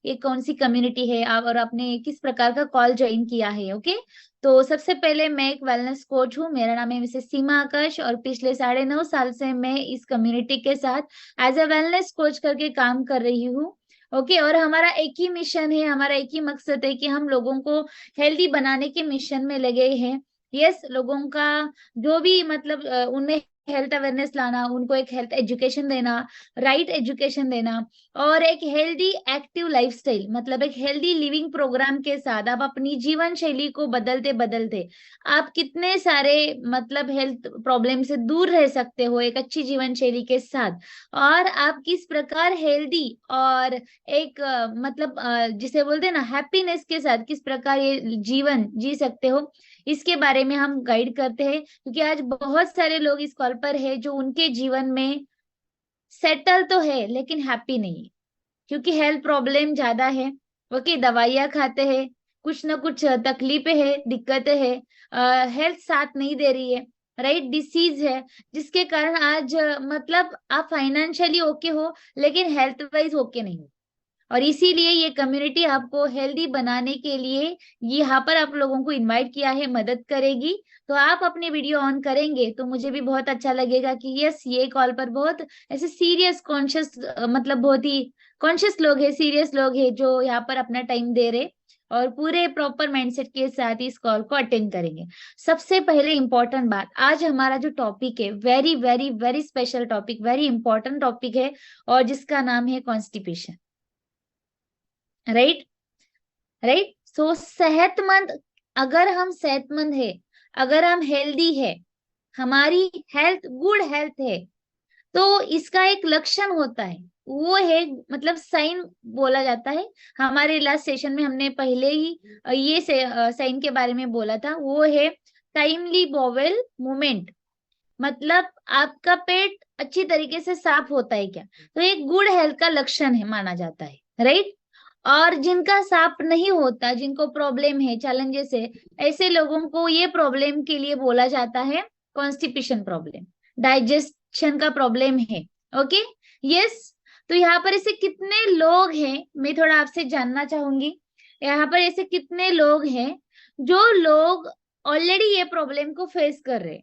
ये कौन सी कम्युनिटी है आप और आपने किस प्रकार का कॉल ज्वाइन किया है। ओके, तो सबसे पहले मैं एक वेलनेस कोच हूँ, मेरा नाम है मिसेस सीमा आकाश और पिछले 9.5 साल से मैं इस कम्युनिटी के साथ एज ए वेलनेस कोच करके काम कर रही हूँ। ओके, और हमारा एक ही मिशन है, हमारा एक ही मकसद है कि हम लोगों को हेल्दी बनाने के मिशन में लगे हैं। यस, लोगों का जो भी मतलब उनमें हेल्थ अवेयरनेस लाना, उनको एक हेल्थ एजुकेशन देना, राइट एजुकेशन देना, और एक हेल्दी एक्टिव लाइफस्टाइल मतलब एक हेल्दी लिविंग प्रोग्राम के साथ आप अपनी जीवन शैली को बदलते बदलते आप कितने सारे मतलब हेल्थ प्रॉब्लम से दूर रह सकते हो एक अच्छी जीवन शैली के साथ, और आप किस प्रकार हेल्दी और एक मतलब जिसे बोलते हैं ना हैप्पीनेस के साथ किस प्रकार ये जीवन जी सकते हो, इसके बारे में हम गाइड करते हैं। क्योंकि आज बहुत सारे लोग इस कॉल पर है जो उनके जीवन में सेटल तो है लेकिन हैप्पी नहीं है, क्योंकि हेल्थ प्रॉब्लम ज्यादा है। ओके, दवाइयाँ खाते हैं, कुछ ना कुछ तकलीफें है, दिक्कतें है, हेल्थ साथ नहीं दे रही है, राइट, डिसीज है, जिसके कारण आज मतलब आप फाइनेंशियली ओके हो लेकिन हेल्थ वाइज ओके नहीं हो। और इसीलिए ये कम्युनिटी आपको हेल्दी बनाने के लिए यहाँ पर आप लोगों को इनवाइट किया है, मदद करेगी। तो आप अपनी वीडियो ऑन करेंगे तो मुझे भी बहुत अच्छा लगेगा कि यस, ये कॉल पर बहुत ऐसे सीरियस कॉन्शियस मतलब बहुत ही कॉन्शियस लोग हैं, सीरियस लोग हैं जो यहाँ पर अपना टाइम दे रहे और पूरे प्रॉपर माइंडसेट के साथ इस कॉल को अटेंड करेंगे। सबसे पहले इंपॉर्टेंट बात, आज हमारा जो टॉपिक है very very very special topic, very important topic है, और जिसका नाम है कॉन्स्टिपेशन। राइट, राइट, सो सेहतमंद, अगर हम सेहतमंद है, अगर हम हेल्दी है, हमारी हेल्थ गुड हेल्थ है, तो इसका एक लक्षण होता है, वो है मतलब साइन बोला जाता है। हमारे लास्ट सेशन में हमने पहले ही ये साइन के बारे में बोला था, वो है टाइमली बोवेल मूवमेंट। मतलब आपका पेट अच्छी तरीके से साफ होता है क्या, तो एक गुड हेल्थ का लक्षण है माना जाता है। राइट, और जिनका साफ नहीं होता, जिनको प्रॉब्लम है, चैलेंजेस है, ऐसे लोगों को ये प्रॉब्लम के लिए बोला जाता है कॉन्स्टिपेशन प्रॉब्लम, डाइजेशन का प्रॉब्लम है। ओके, यस, तो यहाँ पर ऐसे कितने लोग हैं मैं थोड़ा आपसे जानना चाहूंगी। यहाँ पर ऐसे कितने लोग हैं जो लोग ऑलरेडी ये प्रॉब्लम को फेस कर रहे,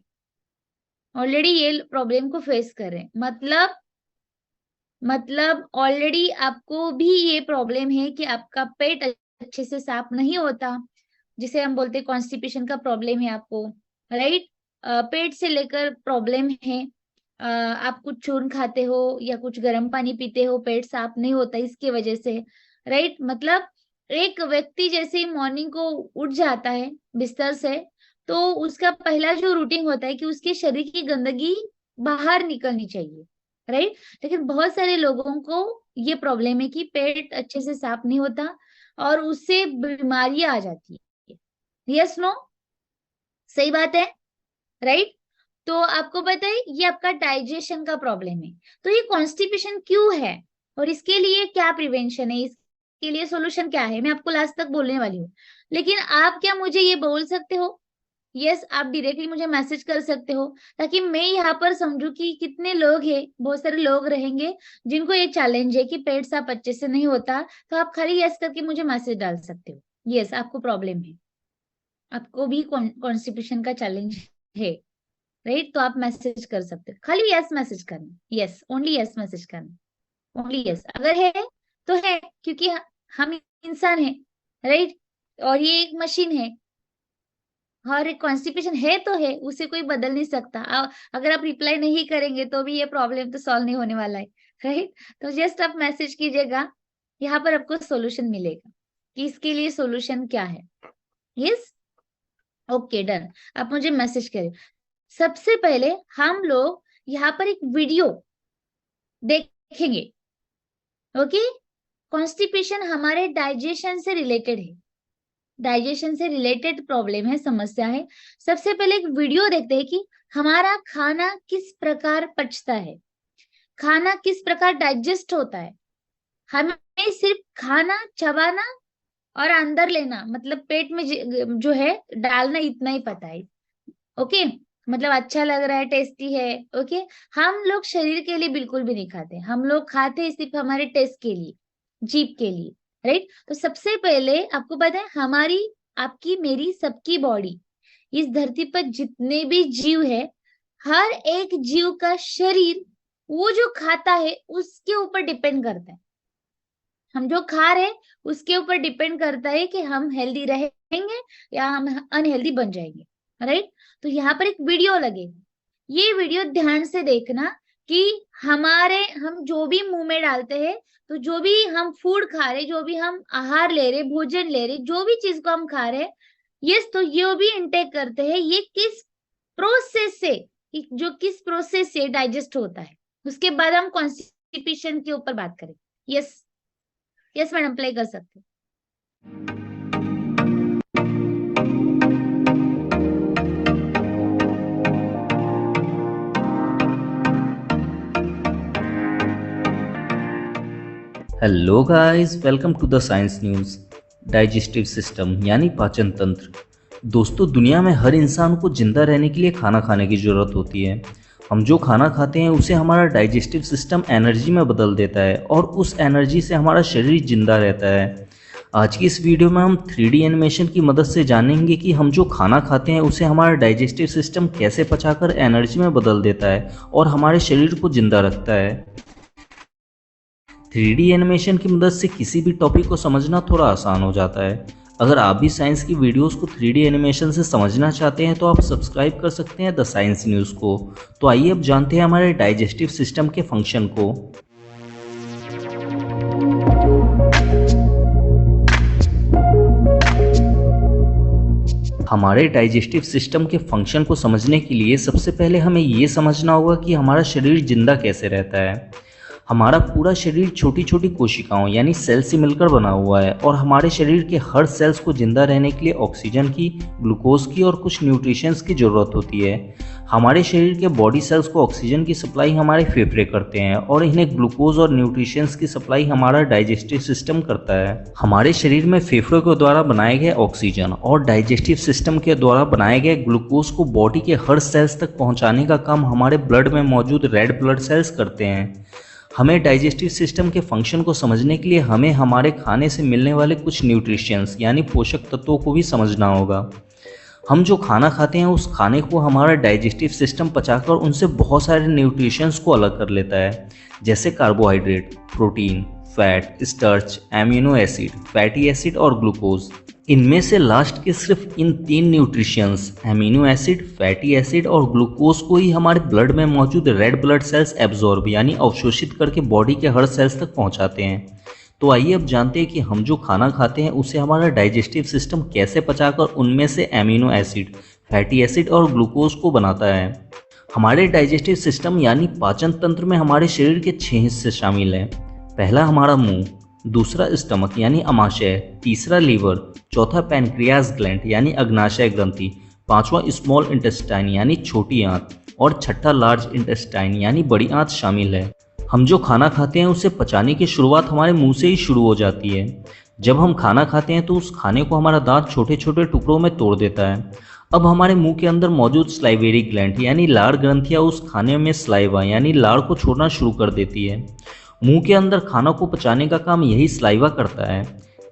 ऑलरेडी ये प्रॉब्लम को फेस कर रहे, मतलब ऑलरेडी आपको भी ये प्रॉब्लम है कि आपका पेट अच्छे से साफ नहीं होता, जिसे हम बोलते हैं कॉन्स्टिपेशन का प्रॉब्लम है आपको। राइट, पेट से लेकर प्रॉब्लम है, आप कुछ चूर्ण खाते हो या कुछ गर्म पानी पीते हो, पेट साफ नहीं होता इसकी वजह से। राइट, मतलब एक व्यक्ति जैसे ही मॉर्निंग को उठ जाता है बिस्तर से, तो उसका पहला जो रूटीन होता है कि उसके शरीर की गंदगी बाहर निकलनी चाहिए। राइट, लेकिन बहुत सारे लोगों को ये प्रॉब्लम है कि पेट अच्छे से साफ नहीं होता और उससे बीमारियां आ जाती है। यस, नो, सही बात है, राइट। तो आपको पता है ये आपका डाइजेशन का प्रॉब्लम है, तो ये कॉन्स्टिपेशन क्यों है और इसके लिए क्या प्रिवेंशन है, इसके लिए सोल्यूशन क्या है, मैं आपको लास्ट तक बोलने वाली हूँ। लेकिन आप क्या मुझे ये बोल सकते हो, यस, आप डायरेक्टली मुझे मैसेज कर सकते हो, ताकि मैं यहाँ पर समझू कि कितने लोग हैं, बहुत सारे लोग रहेंगे जिनको ये चैलेंज है कि पेट साफ अच्छे से नहीं होता। तो आप खाली यस करके मुझे मैसेज डाल सकते हो, यस आपको प्रॉब्लम है, आपको भी कॉन्स्टिपेशन का चैलेंज है। राइट, तो आप मैसेज कर सकते हो, खाली यस मैसेज करना, यस ओनली यस मैसेज करना, ओनली यस, अगर है तो है, क्योंकि हम इंसान हैं। राइट, और ये एक मशीन है, और एक कॉन्स्टिपेशन है तो है, उसे कोई बदल नहीं सकता। अगर आप रिप्लाई नहीं करेंगे तो भी ये प्रॉब्लम तो सॉल्व नहीं होने वाला है। राइट, तो जस्ट आप मैसेज कीजिएगा, यहाँ पर आपको सॉल्यूशन मिलेगा कि इसके लिए सॉल्यूशन क्या है। यस, ओके, डन, आप मुझे मैसेज करें। सबसे पहले हम लोग यहाँ पर एक वीडियो देखेंगे। ओके, कॉन्स्टिपेशन हमारे डाइजेशन से रिलेटेड है, डाइजेशन से रिलेटेड प्रॉब्लम है, समस्या है। सबसे पहले एक वीडियो देखते हैं कि हमारा खाना किस प्रकार पचता है, खाना किस प्रकार डाइजेस्ट होता है। हमें सिर्फ खाना चबाना और अंदर लेना, मतलब पेट में जो है डालना, इतना ही पता है। ओके, मतलब अच्छा लग रहा है, टेस्टी है। ओके, हम लोग शरीर के लिए बिल्कुल भी नहीं खाते, हम लोग खाते हैं सिर्फ हमारे टेस्ट के लिए, जीभ के लिए। राइट। तो सबसे पहले आपको पता है हमारी, आपकी, मेरी, सबकी बॉडी, इस धरती पर जितने भी जीव है, हर एक जीव का शरीर वो जो खाता है उसके ऊपर डिपेंड करता है। हम जो खा रहे हैं उसके ऊपर डिपेंड करता है कि हम हेल्दी रहेंगे या हम अनहेल्दी बन जाएंगे, राइट। तो यहाँ पर एक वीडियो लगेगा, ये वीडियो ध्यान से देखना कि हम जो भी मुंह में डालते हैं, तो जो भी हम फूड खा रहे, जो भी हम आहार ले रहे, भोजन ले रहे, जो भी चीज को हम खा रहे, यस, तो ये भी इंटेक करते हैं, ये किस प्रोसेस से, जो किस प्रोसेस से डाइजेस्ट होता है। उसके बाद हम कॉन्स्टिपेशन के ऊपर बात करें। यस, यस मैडम, प्ले कर सकते हैं। Hello guys, welcome to the science news. Digestive system यानी पाचन तंत्र। दोस्तों, दुनिया में हर इंसान को जिंदा रहने के लिए खाना खाने की ज़रूरत होती है। हम जो खाना खाते हैं उसे हमारा डाइजेस्टिव सिस्टम एनर्जी में बदल देता है और उस एनर्जी से हमारा शरीर जिंदा रहता है। आज की इस वीडियो में हम 3D एनिमेशन की मदद से जानेंगे कि हम जो खाना खाते हैं उसे हमारा डाइजेस्टिव सिस्टम कैसे पचाकर एनर्जी में बदल देता है और हमारे शरीर को जिंदा रखता है। 3D एनिमेशन की मदद से किसी भी टॉपिक को समझना थोड़ा आसान हो जाता है। अगर आप भी साइंस की वीडियोस को 3D एनिमेशन से समझना चाहते हैं तो आप सब्सक्राइब कर सकते हैं द साइंस न्यूज़ को। तो आइए अब जानते हैं हमारे डाइजेस्टिव सिस्टम के फंक्शन को। हमारे डाइजेस्टिव सिस्टम के फंक्शन को समझने के लिए सबसे पहले हमें ये समझना होगा कि हमारा शरीर जिंदा कैसे रहता है। हमारा पूरा शरीर छोटी छोटी कोशिकाओं यानी सेल से मिलकर बना हुआ है और हमारे शरीर के हर सेल्स को जिंदा रहने के लिए ऑक्सीजन की, ग्लूकोज की और कुछ न्यूट्रिशंस की ज़रूरत होती है। हमारे शरीर के बॉडी सेल्स को ऑक्सीजन की सप्लाई हमारे फेफड़े करते हैं और इन्हें ग्लूकोज और न्यूट्रिशंस की सप्लाई हमारा डाइजेस्टिव सिस्टम करता है। हमारे शरीर में फेफड़ों के द्वारा बनाए गए ऑक्सीजन और डाइजेस्टिव सिस्टम के द्वारा बनाए गए ग्लूकोज को बॉडी के हर सेल्स तक पहुँचाने का काम हमारे ब्लड में मौजूद रेड ब्लड सेल्स करते हैं। हमें डाइजेस्टिव सिस्टम के फंक्शन को समझने के लिए हमें हमारे खाने से मिलने वाले कुछ न्यूट्रिशंस यानी पोषक तत्वों को भी समझना होगा। हम जो खाना खाते हैं उस खाने को हमारा डाइजेस्टिव सिस्टम पचाकर उनसे बहुत सारे न्यूट्रिशंस को अलग कर लेता है, जैसे carbohydrate, protein, fat, starch, amino acid, fatty acid और ग्लूकोज। इनमें से लास्ट के सिर्फ इन 3 nutritions amino acid, fatty acid और ग्लूकोज को ही हमारे ब्लड में मौजूद रेड ब्लड सेल्स एब्जॉर्ब यानी अवशोषित करके बॉडी के हर सेल्स तक पहुंचाते हैं। तो आइए अब जानते हैं कि हम जो खाना खाते हैं उसे हमारा डाइजेस्टिव सिस्टम कैसे पचाकर उनमें से एमिनो एसिड, फैटी एसिड और ग्लूकोज को बनाता है। हमारे डाइजेस्टिव सिस्टम यानी पाचन तंत्र में हमारे शरीर के 6 हिस्से शामिल हैं। पहला हमारा मुंह, दूसरा स्टमक यानी अमाशय, तीसरा लीवर, चौथा पैनक्रियाज ग्लैंड यानी अग्नाशय ग्रंथि, पांचवा स्मॉल इंटेस्टाइन यानी छोटी आंत और छठा लार्ज इंटेस्टाइन यानी बड़ी आंत शामिल है। हम जो खाना खाते हैं उसे पचाने की शुरुआत हमारे मुंह से ही शुरू हो जाती है। जब हम खाना खाते हैं तो उस खाने को हमारा दांत छोटे छोटे टुकड़ों में तोड़ देता है। अब हमारे मुंह के अंदर मौजूद स्लाइवेरी ग्लैंड यानी लार ग्रंथियां उस खाने में स्लाइवा यानी लार को छोड़ना शुरू कर देती है। मुंह के अंदर खाना को पचाने का काम यही स्लाइवा करता है।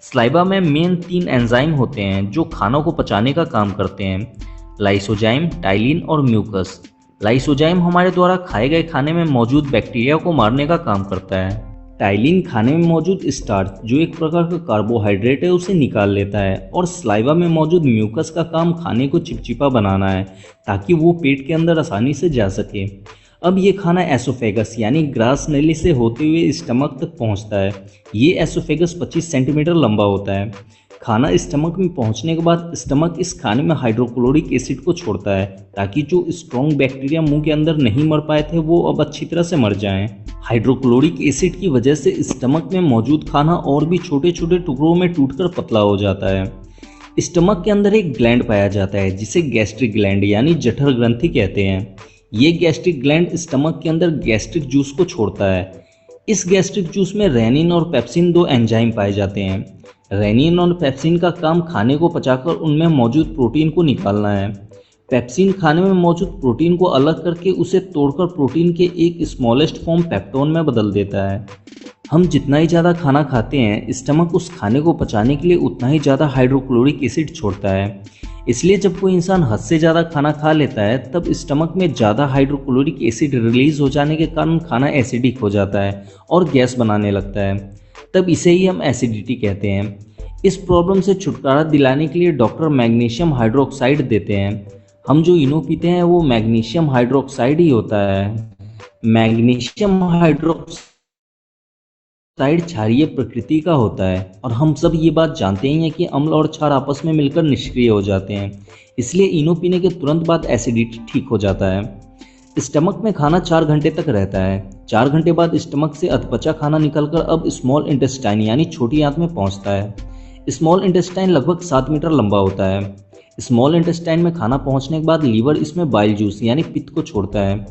स्लाइवा में मेन 3 एंजाइम होते हैं जो खानों को पचाने का काम करते हैं, लाइसोजाइम, टाइलिन और म्यूकस। लाइसोजाइम हमारे द्वारा खाए गए खाने में मौजूद बैक्टीरिया को मारने का काम करता है। टाइलिन खाने में मौजूद स्टार्च जो एक प्रकार का कार्बोहाइड्रेट है उसे निकाल लेता है और स्लाइवा में मौजूद म्यूकस का काम खाने को चिपचिपा बनाना है ताकि वो पेट के अंदर आसानी से जा सके। अब ये खाना एसोफेगस यानी ग्रास नली से होते हुए स्टमक तक पहुंचता है। ये एसोफेगस 25 सेंटीमीटर लंबा होता है। खाना स्टमक में पहुंचने के बाद स्टमक इस खाने में हाइड्रोक्लोरिक एसिड को छोड़ता है ताकि जो स्ट्रॉन्ग बैक्टीरिया मुंह के अंदर नहीं मर पाए थे वो अब अच्छी तरह से मर जाएं। हाइड्रोक्लोरिक एसिड की वजह से स्टमक में मौजूद खाना और भी छोटे छोटे टुकड़ों में टूटकर पतला हो जाता है। स्टमक के अंदर एक ग्लैंड पाया जाता है जिसे गैस्ट्रिक ग्लैंड यानी जठर ग्रंथि कहते हैं। ये गैस्ट्रिक ग्लैंड स्टमक के अंदर गैस्ट्रिक जूस को छोड़ता है। इस गैस्ट्रिक जूस में रेनिन और पेप्सिन 2 एंजाइम पाए जाते हैं। रेनिन और पेप्सिन का काम खाने को पचाकर उनमें मौजूद प्रोटीन को निकालना है। पेप्सिन खाने में मौजूद प्रोटीन को अलग करके उसे तोड़कर प्रोटीन के एक स्मॉलेस्ट फॉर्म पेप्टोन में बदल देता है। हम जितना ही ज़्यादा खाना खाते हैं स्टमक उस खाने को पचाने के लिए उतना ही ज़्यादा हाइड्रोक्लोरिक एसिड छोड़ता है। इसलिए जब कोई इंसान हद से ज़्यादा खाना खा लेता है तब स्टमक में ज़्यादा हाइड्रोक्लोरिक एसिड रिलीज हो जाने के कारण खाना एसिडिक हो जाता है और गैस बनाने लगता है। तब इसे ही हम एसिडिटी कहते हैं। इस प्रॉब्लम से छुटकारा दिलाने के लिए डॉक्टर मैग्नीशियम हाइड्रोक्साइड देते हैं। हम जो इनो पीते हैं वो मैग्नीशियम हाइड्रोक्साइड ही होता है। मैग्नीशियम हाइड्रोक्साइड क्षारीय प्रकृति का होता है और हम सब ये बात जानते ही हैं कि अम्ल और क्षार आपस में मिलकर निष्क्रिय हो जाते हैं। इसलिए इनो पीने के तुरंत बाद एसिडिटी ठीक हो जाता है। स्टमक में खाना 4 घंटे तक रहता है। 4 घंटे बाद स्टमक से अधपचा खाना निकलकर अब स्मॉल इंटेस्टाइन यानी छोटी आंत में पहुंचता है। स्मॉल इंटेस्टाइन लगभग 7 मीटर लंबा होता है। स्मॉल इंटेस्टाइन में खाना पहुंचने के बाद लीवर इसमें बाइल जूस यानी पित्त को छोड़ता है।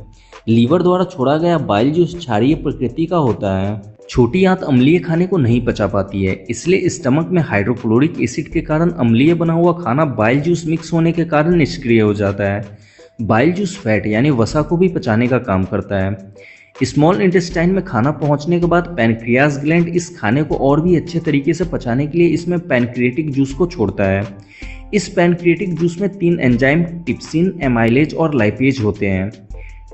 लीवर द्वारा छोड़ा गया बाइल जूस क्षारीय प्रकृति का होता है। छोटी आंत अम्लीय खाने को नहीं पचा पाती है, इसलिए स्टमक में हाइड्रोक्लोरिक एसिड के कारण अम्लीय बना हुआ खाना बाइल जूस मिक्स होने के कारण निष्क्रिय हो जाता है। बाइल जूस फैट यानी वसा को भी पचाने का काम करता है। स्मॉल इंटेस्टाइन में खाना पहुंचने के बाद पैनक्रियाज ग्लैंड इस खाने को और भी अच्छे तरीके से पचाने के लिए इसमें पैनक्रिएटिक जूस को छोड़ता है। इस पैनक्रिएटिक जूस में 3 एंजाइम टिप्सिन, एमाइलेज और लाइपेज होते हैं।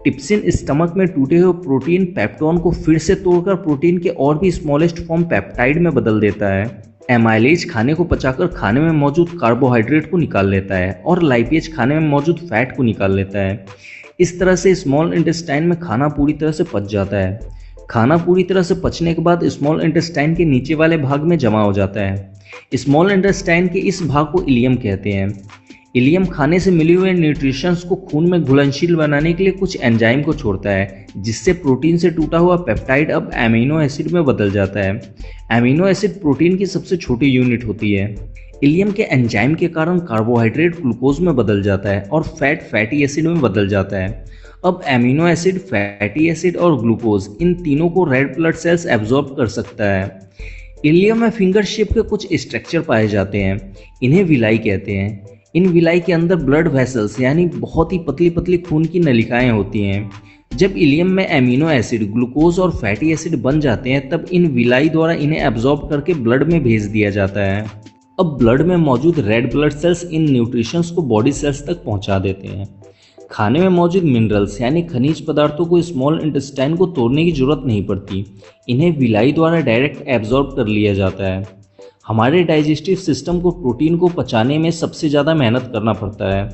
टिप्सिन स्टमक में टूटे हुए प्रोटीन पेप्टोन को फिर से तोड़कर प्रोटीन के और भी स्मॉलेस्ट फॉर्म पेप्टाइड में बदल देता है। एमाइलेज खाने को पचाकर खाने में मौजूद कार्बोहाइड्रेट को निकाल लेता है और लाइपेज खाने में मौजूद फैट को निकाल लेता है। इस तरह से स्मॉल इंटेस्टाइन में खाना पूरी तरह से पच जाता है। खाना पूरी तरह से पचने के बाद स्मॉल इंटेस्टाइन के नीचे वाले भाग में जमा हो जाता है। स्मॉल इंटेस्टाइन के इस भाग को इलियम कहते हैं। इलियम खाने से मिले हुए न्यूट्रिशंस को खून में घुलनशील बनाने के लिए कुछ एंजाइम को छोड़ता है, जिससे प्रोटीन से टूटा हुआ पेप्टाइड अब एमिनो एसिड में बदल जाता है। एमिनो एसिड प्रोटीन की सबसे छोटी यूनिट होती है। इलियम के एंजाइम के कारण कार्बोहाइड्रेट ग्लूकोज में बदल जाता है और फैट फैटी एसिड में बदल जाता है। अब एमिनो एसिड, फैटी एसिड और ग्लूकोज इन तीनों को रेड ब्लड सेल्स एब्जॉर्ब कर सकता है। इलियम में फिंगर शेप के कुछ स्ट्रक्चर पाए जाते हैं, इन्हें विलाई कहते हैं। इन विलाई के अंदर ब्लड वेसल्स यानी बहुत ही पतली पतली खून की नलिकाएं होती हैं। जब इलियम में एमिनो एसिड, ग्लूकोज और फैटी एसिड बन जाते हैं तब इन विलाई द्वारा इन्हें एब्जॉर्ब करके ब्लड में भेज दिया जाता है। अब ब्लड में मौजूद रेड ब्लड सेल्स इन न्यूट्रिशंस को बॉडी सेल्स तक पहुंचा देते हैं। खाने में मौजूद मिनरल्स यानी खनिज पदार्थों को स्मॉल इंटेस्टाइन को तोड़ने की जरूरत नहीं पड़ती, इन्हें विलाई द्वारा डायरेक्ट एब्जॉर्ब कर लिया जाता है। हमारे डाइजेस्टिव सिस्टम को प्रोटीन को पचाने में सबसे ज़्यादा मेहनत करना पड़ता है।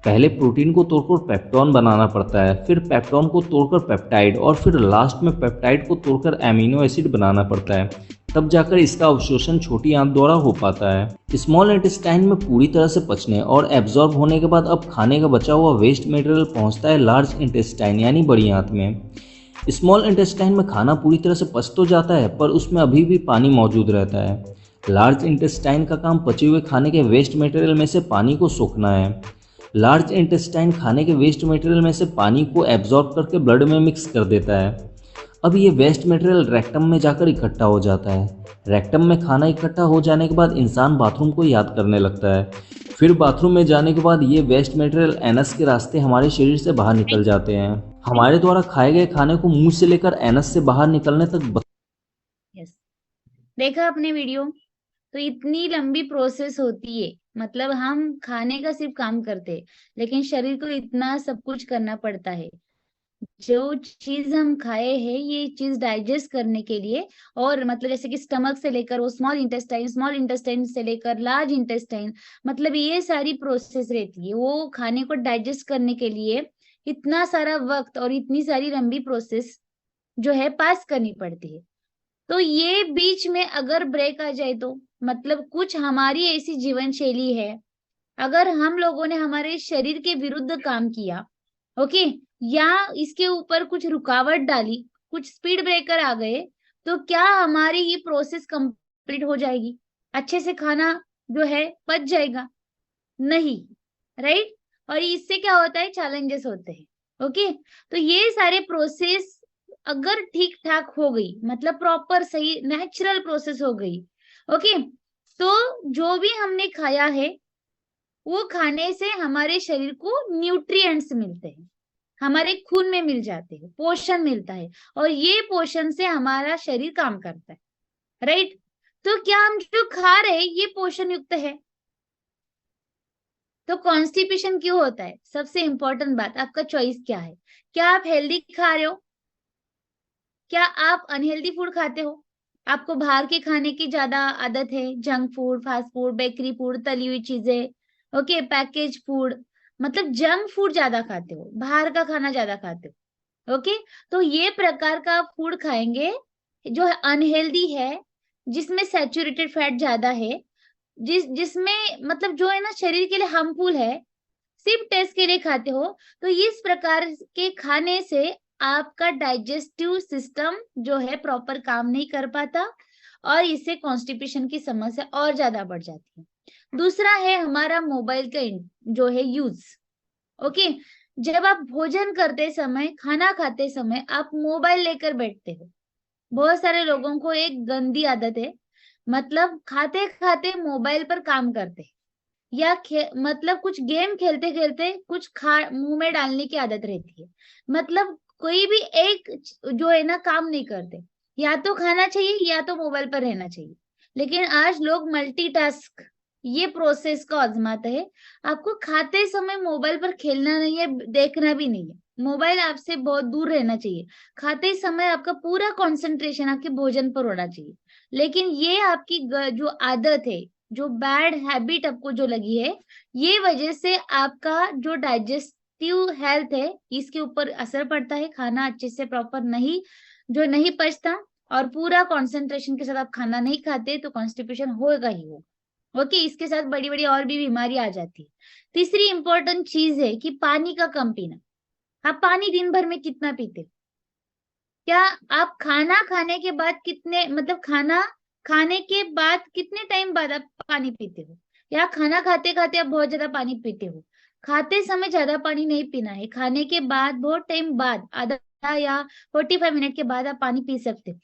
पहले प्रोटीन को तोड़कर पेप्टोन बनाना पड़ता है, फिर पेप्टोन को तोड़कर पेप्टाइड और फिर लास्ट में पेप्टाइड को तोड़कर एमिनो एसिड बनाना पड़ता है। तब जाकर इसका अवशोषण छोटी आंत द्वारा हो पाता है। स्मॉल इंटेस्टाइन में पूरी तरह से पचने और एब्जॉर्ब होने के बाद अब खाने का बचा हुआ वेस्ट मटेरियल पहुंचता है लार्ज इंटेस्टाइन यानी बड़ी आंत में। स्मॉल इंटेस्टाइन में खाना पूरी तरह से पच तो जाता है पर उसमें अभी भी पानी मौजूद रहता है। लार्ज इंटेस्टाइन का काम पचे हुए खाने के वेस्ट मटेरियल में से पानी को सोखना है। लार्ज इंटेस्टाइन खाने के वेस्ट मटेरियल में से पानी को एब्जॉर्ब करके ब्लड में मिक्स कर देता है। अब ये वेस्ट मटेरियल रेक्टम में जाकर इकट्ठा हो जाता है। रेक्टम में खाना इकट्ठा हो जाने के बाद इंसान बाथरूम को याद करने लगता है। फिर बाथरूम में जाने के बाद ये वेस्ट मटेरियल एनस के रास्ते हमारे शरीर से बाहर निकल जाते हैं। हमारे द्वारा खाए गए खाने को मुंह से लेकर एनस से बाहर निकलने तक यस, देखा आपने वीडियो? तो इतनी लंबी प्रोसेस होती है, मतलब हम खाने का सिर्फ काम करते हैं लेकिन शरीर को इतना सब कुछ करना पड़ता है। जो चीज हम खाए हैं ये चीज डाइजेस्ट करने के लिए, और मतलब जैसे कि स्टमक से लेकर वो स्मॉल इंटेस्टाइन से लेकर लार्ज इंटेस्टाइन, मतलब ये सारी प्रोसेस रहती है। वो खाने को डाइजेस्ट करने के लिए इतना सारा वक्त और इतनी सारी लंबी प्रोसेस जो है पास करनी पड़ती है। तो ये बीच में अगर ब्रेक आ जाए तो मतलब कुछ हमारी ऐसी जीवन शैली है, अगर हम लोगों ने हमारे शरीर के विरुद्ध काम किया, ओके, या इसके ऊपर कुछ रुकावट डाली, कुछ स्पीड ब्रेकर आ गए, तो क्या हमारी ये प्रोसेस कंप्लीट हो जाएगी? अच्छे से खाना जो है पच जाएगा? नहीं, राइट? और इससे क्या होता है, चैलेंजेस होते हैं। ओके, तो ये सारे प्रोसेस अगर ठीक ठाक हो गई, मतलब प्रॉपर सही नेचुरल प्रोसेस हो गई, ओके, तो जो भी हमने खाया है वो खाने से हमारे शरीर को न्यूट्रिएंट्स मिलते हैं। हमारे खून में मिल जाते हैं, पोषण मिलता है, और ये पोषण से हमारा शरीर काम करता है, राइट। तो क्या हम जो खा रहे हैं ये पोषण युक्त है? तो कॉन्स्टिपेशन क्यों होता है? सबसे इंपॉर्टेंट बात, आपका चॉइस क्या है? क्या आप हेल्दी खा रहे हो? क्या आप अनहेल्दी फूड खाते हो? आपको बाहर के खाने की ज्यादा आदत है, junk food, fast food, bakery food, तली हुई चीजें, ओके, पैकेज फूड, मतलब जंक फूड ज्यादा खाते हो, बाहर का खाना ज्यादा खाते हो, ओके। तो ये प्रकार का आप फूड खाएंगे जो अनहेल्दी है, जिसमें सैचुरेटेड फैट ज्यादा है, जिसमें मतलब जो है ना शरीर के लिए हार्मफुल है, सिर्फ टेस्ट के लिए खाते हो। तो इस प्रकार के खाने से आपका डाइजेस्टिव सिस्टम जो है प्रॉपर काम नहीं कर पाता, और इससे कॉन्स्टिपेशन की समस्या और ज्यादा बढ़ जाती है। दूसरा है हमारा मोबाइल का जो है यूज, ओके। जब आप भोजन करते समय, खाना खाते समय आप मोबाइल लेकर बैठते हो, बहुत सारे लोगों को एक गंदी आदत है, मतलब खाते खाते मोबाइल पर काम करते हैं, या मतलब कुछ गेम खेलते खेलते कुछ खा मुंह में डालने की आदत रहती है, मतलब कोई भी एक जो है ना काम नहीं करते, या तो खाना चाहिए या तो मोबाइल पर रहना चाहिए। लेकिन आज लोग मल्टीटास्क ये प्रोसेस को आजमाते हैं। आपको खाते समय मोबाइल पर खेलना नहीं है, देखना भी नहीं है, मोबाइल आपसे बहुत दूर रहना चाहिए। खाते समय आपका पूरा कंसंट्रेशन आपके भोजन पर होना चाहिए। लेकिन ये आपकी जो आदत है, जो बैड हैबिट आपको जो लगी है, ये वजह से आपका जो डाइजेस्टिव हेल्थ है इसके ऊपर असर पड़ता है। खाना अच्छे से प्रॉपर नहीं, जो नहीं पचता, और पूरा कंसंट्रेशन के साथ आप खाना नहीं खाते, तो कॉन्स्टिपेशन होगा ही होगा, ओके। इसके साथ बड़ी बड़ी और भी बीमारी आ जाती है। तीसरी इंपॉर्टेंट चीज है कि पानी का कम पीना। आप पानी दिन भर में कितना पीते हो? क्या आप खाना खाने के बाद कितने, मतलब खाना खाने के बाद कितने टाइम बाद आप पानी पीते हो? या खाना खाते खाते आप बहुत ज्यादा पानी पीते हो? खाते समय ज्यादा पानी नहीं पीना है, खाने के बाद बहुत टाइम बाद, आधा या 45 मिनट के बाद आप पानी पी सकते हो,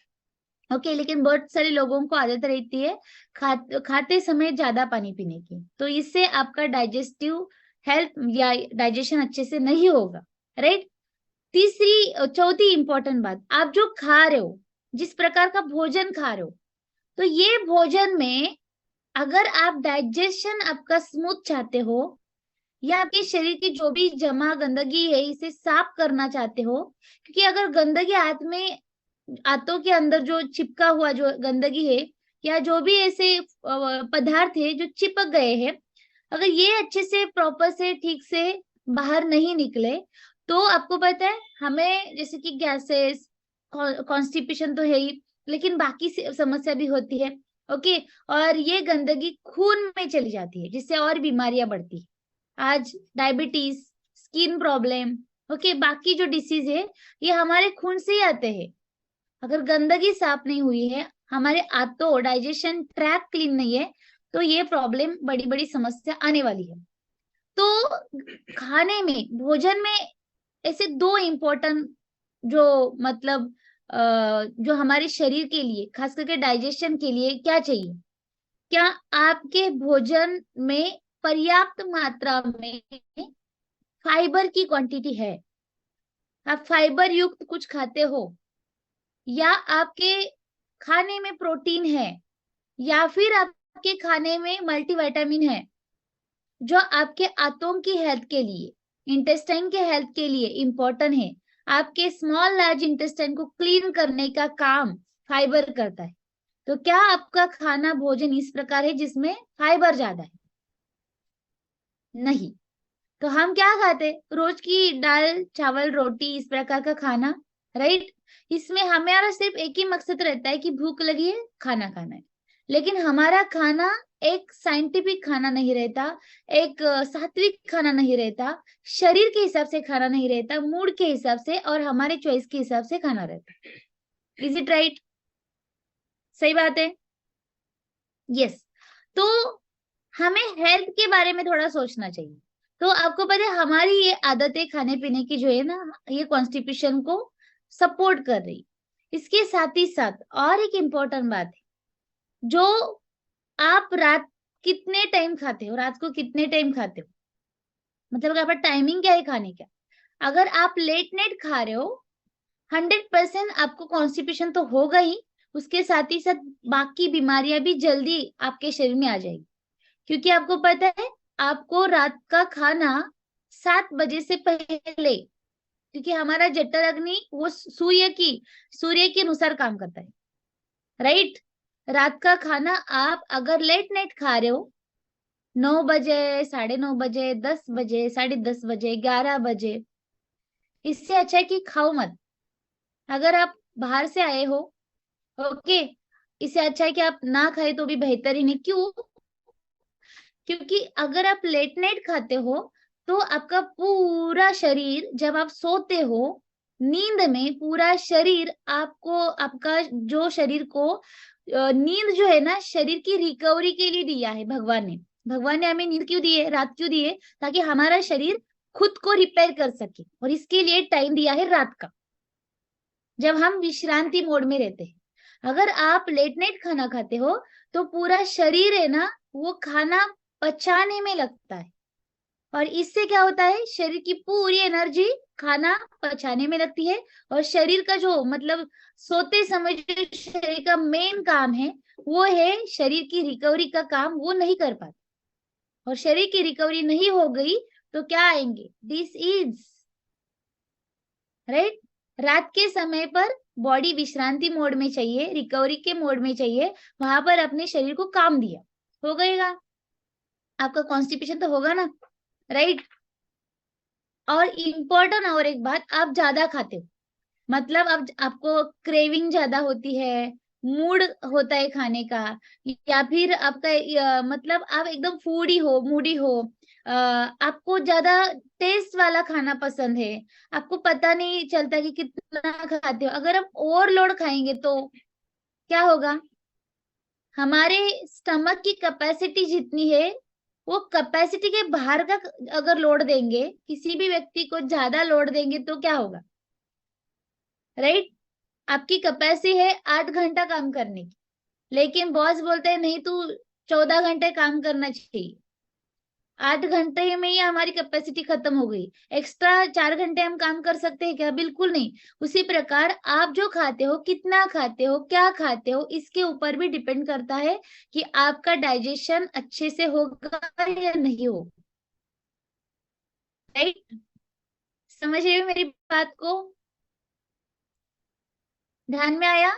ओके। लेकिन बहुत सारे लोगों को आदत रहती है खाते समय ज्यादा पानी पीने की, तो इससे आपका डाइजेस्टिव हेल्थ या डाइजेशन अच्छे से नहीं होगा, राइट। चौथी इंपॉर्टेंट बात, आप जो खा रहे हो, जिस प्रकार का भोजन खा रहे हो, तो ये भोजन में अगर आप डाइजेशन आपका स्मूथ चाहते हो, या आपके शरीर की जो भी जमा गंदगी है इसे साफ करना चाहते हो, क्योंकि अगर गंदगी आंतों के अंदर जो चिपका हुआ जो गंदगी है, या जो भी ऐसे पदार्थ है जो चिपक गए हैं, अगर ये अच्छे से प्रॉपर से ठीक से बाहर नहीं निकले, तो आपको पता है हमें जैसे कि गैसेस, कॉन्स्टिपेशन तो है ही, लेकिन बाकी समस्या भी होती है, ओके। और ये गंदगी खून में चली जाती है, जिससे और बीमारियां बढ़ती है। आज डायबिटीज, स्किन प्रॉब्लम, ओके, बाकी जो डिसीज है ये हमारे खून से ही आते हैं। अगर गंदगी साफ नहीं हुई है, हमारे आंतों डाइजेशन ट्रैक क्लीन नहीं है, तो ये प्रॉब्लम बड़ी बड़ी समस्या आने वाली है। तो खाने में, भोजन में ऐसे दो इम्पोर्टेंट जो मतलब जो हमारे शरीर के लिए, खास करके डाइजेशन के लिए क्या चाहिए? क्या आपके भोजन में पर्याप्त मात्रा में फाइबर की क्वांटिटी है? आप फाइबर युक्त कुछ खाते हो, या आपके खाने में प्रोटीन है, या फिर आपके खाने में मल्टीविटामिन है, जो आपके आंतों की हेल्थ के लिए, इंटेस्टाइन के हेल्थ के लिए इंपॉर्टेंट है। आपके स्मॉल लार्ज इंटेस्टाइन को क्लीन करने का काम फाइबर करता है। तो क्या आपका खाना भोजन इस प्रकार है जिसमें फाइबर ज्यादा है? नहीं। तो हम क्या खाते? रोज की दाल चावल रोटी इस प्रकार का खाना, राइट। इसमें हमारा सिर्फ एक ही मकसद रहता है कि भूख लगी है, खाना खाना है। लेकिन हमारा खाना एक साइंटिफिक खाना नहीं रहता, एक सात्विक खाना नहीं रहता, शरीर के हिसाब से खाना नहीं रहता, मूड के हिसाब से और हमारे चॉइस के हिसाब से खाना रहता। Is it right? सही बात है, यस। तो हमें हेल्थ के बारे में थोड़ा सोचना चाहिए। तो आपको पता है हमारी ये आदतें खाने पीने की जो है ना, ये कॉन्स्टिपेशन को सपोर्ट कर रही। इसके साथ ही साथ और एक इम्पोर्टेंट बात है, जो आप रात कितने टाइम खाते हो, रात को कितने टाइम खाते हो, मतलब आपका टाइमिंग क्या है खाने का? अगर आप लेट नाइट खा रहे हो 100% आपको कॉन्स्टिपेशन तो होगा ही, उसके साथ ही साथ बाकी बीमारियां भी जल्दी आपके शरीर में आ जाएगी। क्योंकि आपको पता है, आपको रात का खाना 7 बजे से पहले, क्योंकि हमारा जठर अग्नि वो सूर्य के अनुसार काम करता है, राइट। रात का खाना आप अगर लेट नाइट खा रहे हो 9 बजे, 9:30 बजे, 10 बजे, 10:30 बजे, 11 बजे, इससे अच्छा है कि खाओ मत। अगर आप बाहर से आए हो, ओके, इससे अच्छा है कि आप ना खाए तो भी बेहतर ही नहीं। क्यों? क्योंकि अगर आप लेट नाइट खाते हो तो आपका पूरा शरीर, जब आप सोते हो नींद में, पूरा शरीर आपको, आपका जो शरीर को नींद जो है ना, शरीर की रिकवरी के लिए दिया है भगवान ने। भगवान ने हमें नींद क्यों दी है, रात क्यों दी है? ताकि हमारा शरीर खुद को रिपेयर कर सके, और इसके लिए टाइम दिया है रात का, जब हम विश्रांति मोड में रहते हैं। अगर आप लेट नाइट खाना खाते हो तो पूरा शरीर है ना, वो खाना पचाने में लगता है, और इससे क्या होता है, शरीर की पूरी एनर्जी खाना पचाने में लगती है, और शरीर का जो मतलब सोते समय जो शरीर का मेन काम है, वो है शरीर की रिकवरी का काम, वो नहीं कर पाता। और शरीर की रिकवरी नहीं हो गई तो क्या आएंगे, डिसीज, राइट। रात के समय पर बॉडी विश्रांति मोड में चाहिए, रिकवरी के मोड में चाहिए, वहां पर अपने शरीर को काम दिया, हो गएगा, आपका कॉन्स्टिपेशन तो होगा ना, राइट। और इम्पोर्टेंट और एक बात, आप ज्यादा खाते हो, मतलब अब आपको क्रेविंग ज्यादा होती है, मूड होता है खाने का, या फिर आपका मतलब आप एकदम फूडी हो, मूडी हो, आपको ज्यादा टेस्ट वाला खाना पसंद है, आपको पता नहीं चलता कि कितना खाते हो। अगर आप ओवरलोड खाएंगे तो क्या होगा, हमारे स्टमक की कैपेसिटी जितनी है, वो कैपेसिटी के बाहर का अगर लोड देंगे, किसी भी व्यक्ति को ज्यादा लोड देंगे तो क्या होगा, राइट। आपकी कैपेसिटी है 8 घंटा काम करने की, लेकिन बॉस बोलते हैं नहीं, तू 14 घंटे काम करना चाहिए। 8 घंटे में ही हमारी कैपेसिटी खत्म हो गई, एक्स्ट्रा 4 घंटे हम काम कर सकते हैं क्या? बिल्कुल नहीं। उसी प्रकार आप जो खाते हो, कितना खाते हो, क्या खाते हो, इसके ऊपर भी डिपेंड करता है कि आपका डाइजेशन अच्छे से होगा या नहीं होगा, राइट। समझ रहे हो मेरी बात को? ध्यान में आया?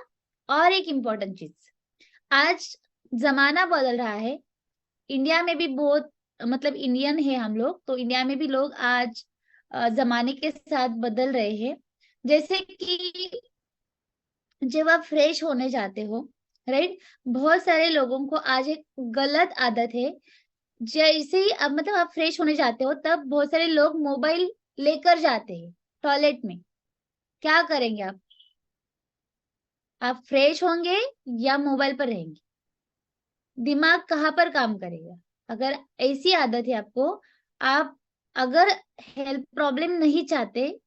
और एक इम्पोर्टेंट चीज, आज जमाना बदल रहा है, इंडिया में भी बहुत, मतलब इंडियन है हम लोग, तो इंडिया में भी लोग आज जमाने के साथ बदल रहे हैं। जैसे कि जब आप फ्रेश होने जाते हो, राइट, बहुत सारे लोगों को आज एक गलत आदत है, जैसे ही अब मतलब आप फ्रेश होने जाते हो तब बहुत सारे लोग मोबाइल लेकर जाते हैं टॉयलेट में। क्या करेंगे आप फ्रेश होंगे या मोबाइल पर रहेंगे? दिमाग कहाँ पर काम करेगा? अगर ऐसी आदत है आपको, आप अगर हेल्थ प्रॉब्लम नहीं चाहते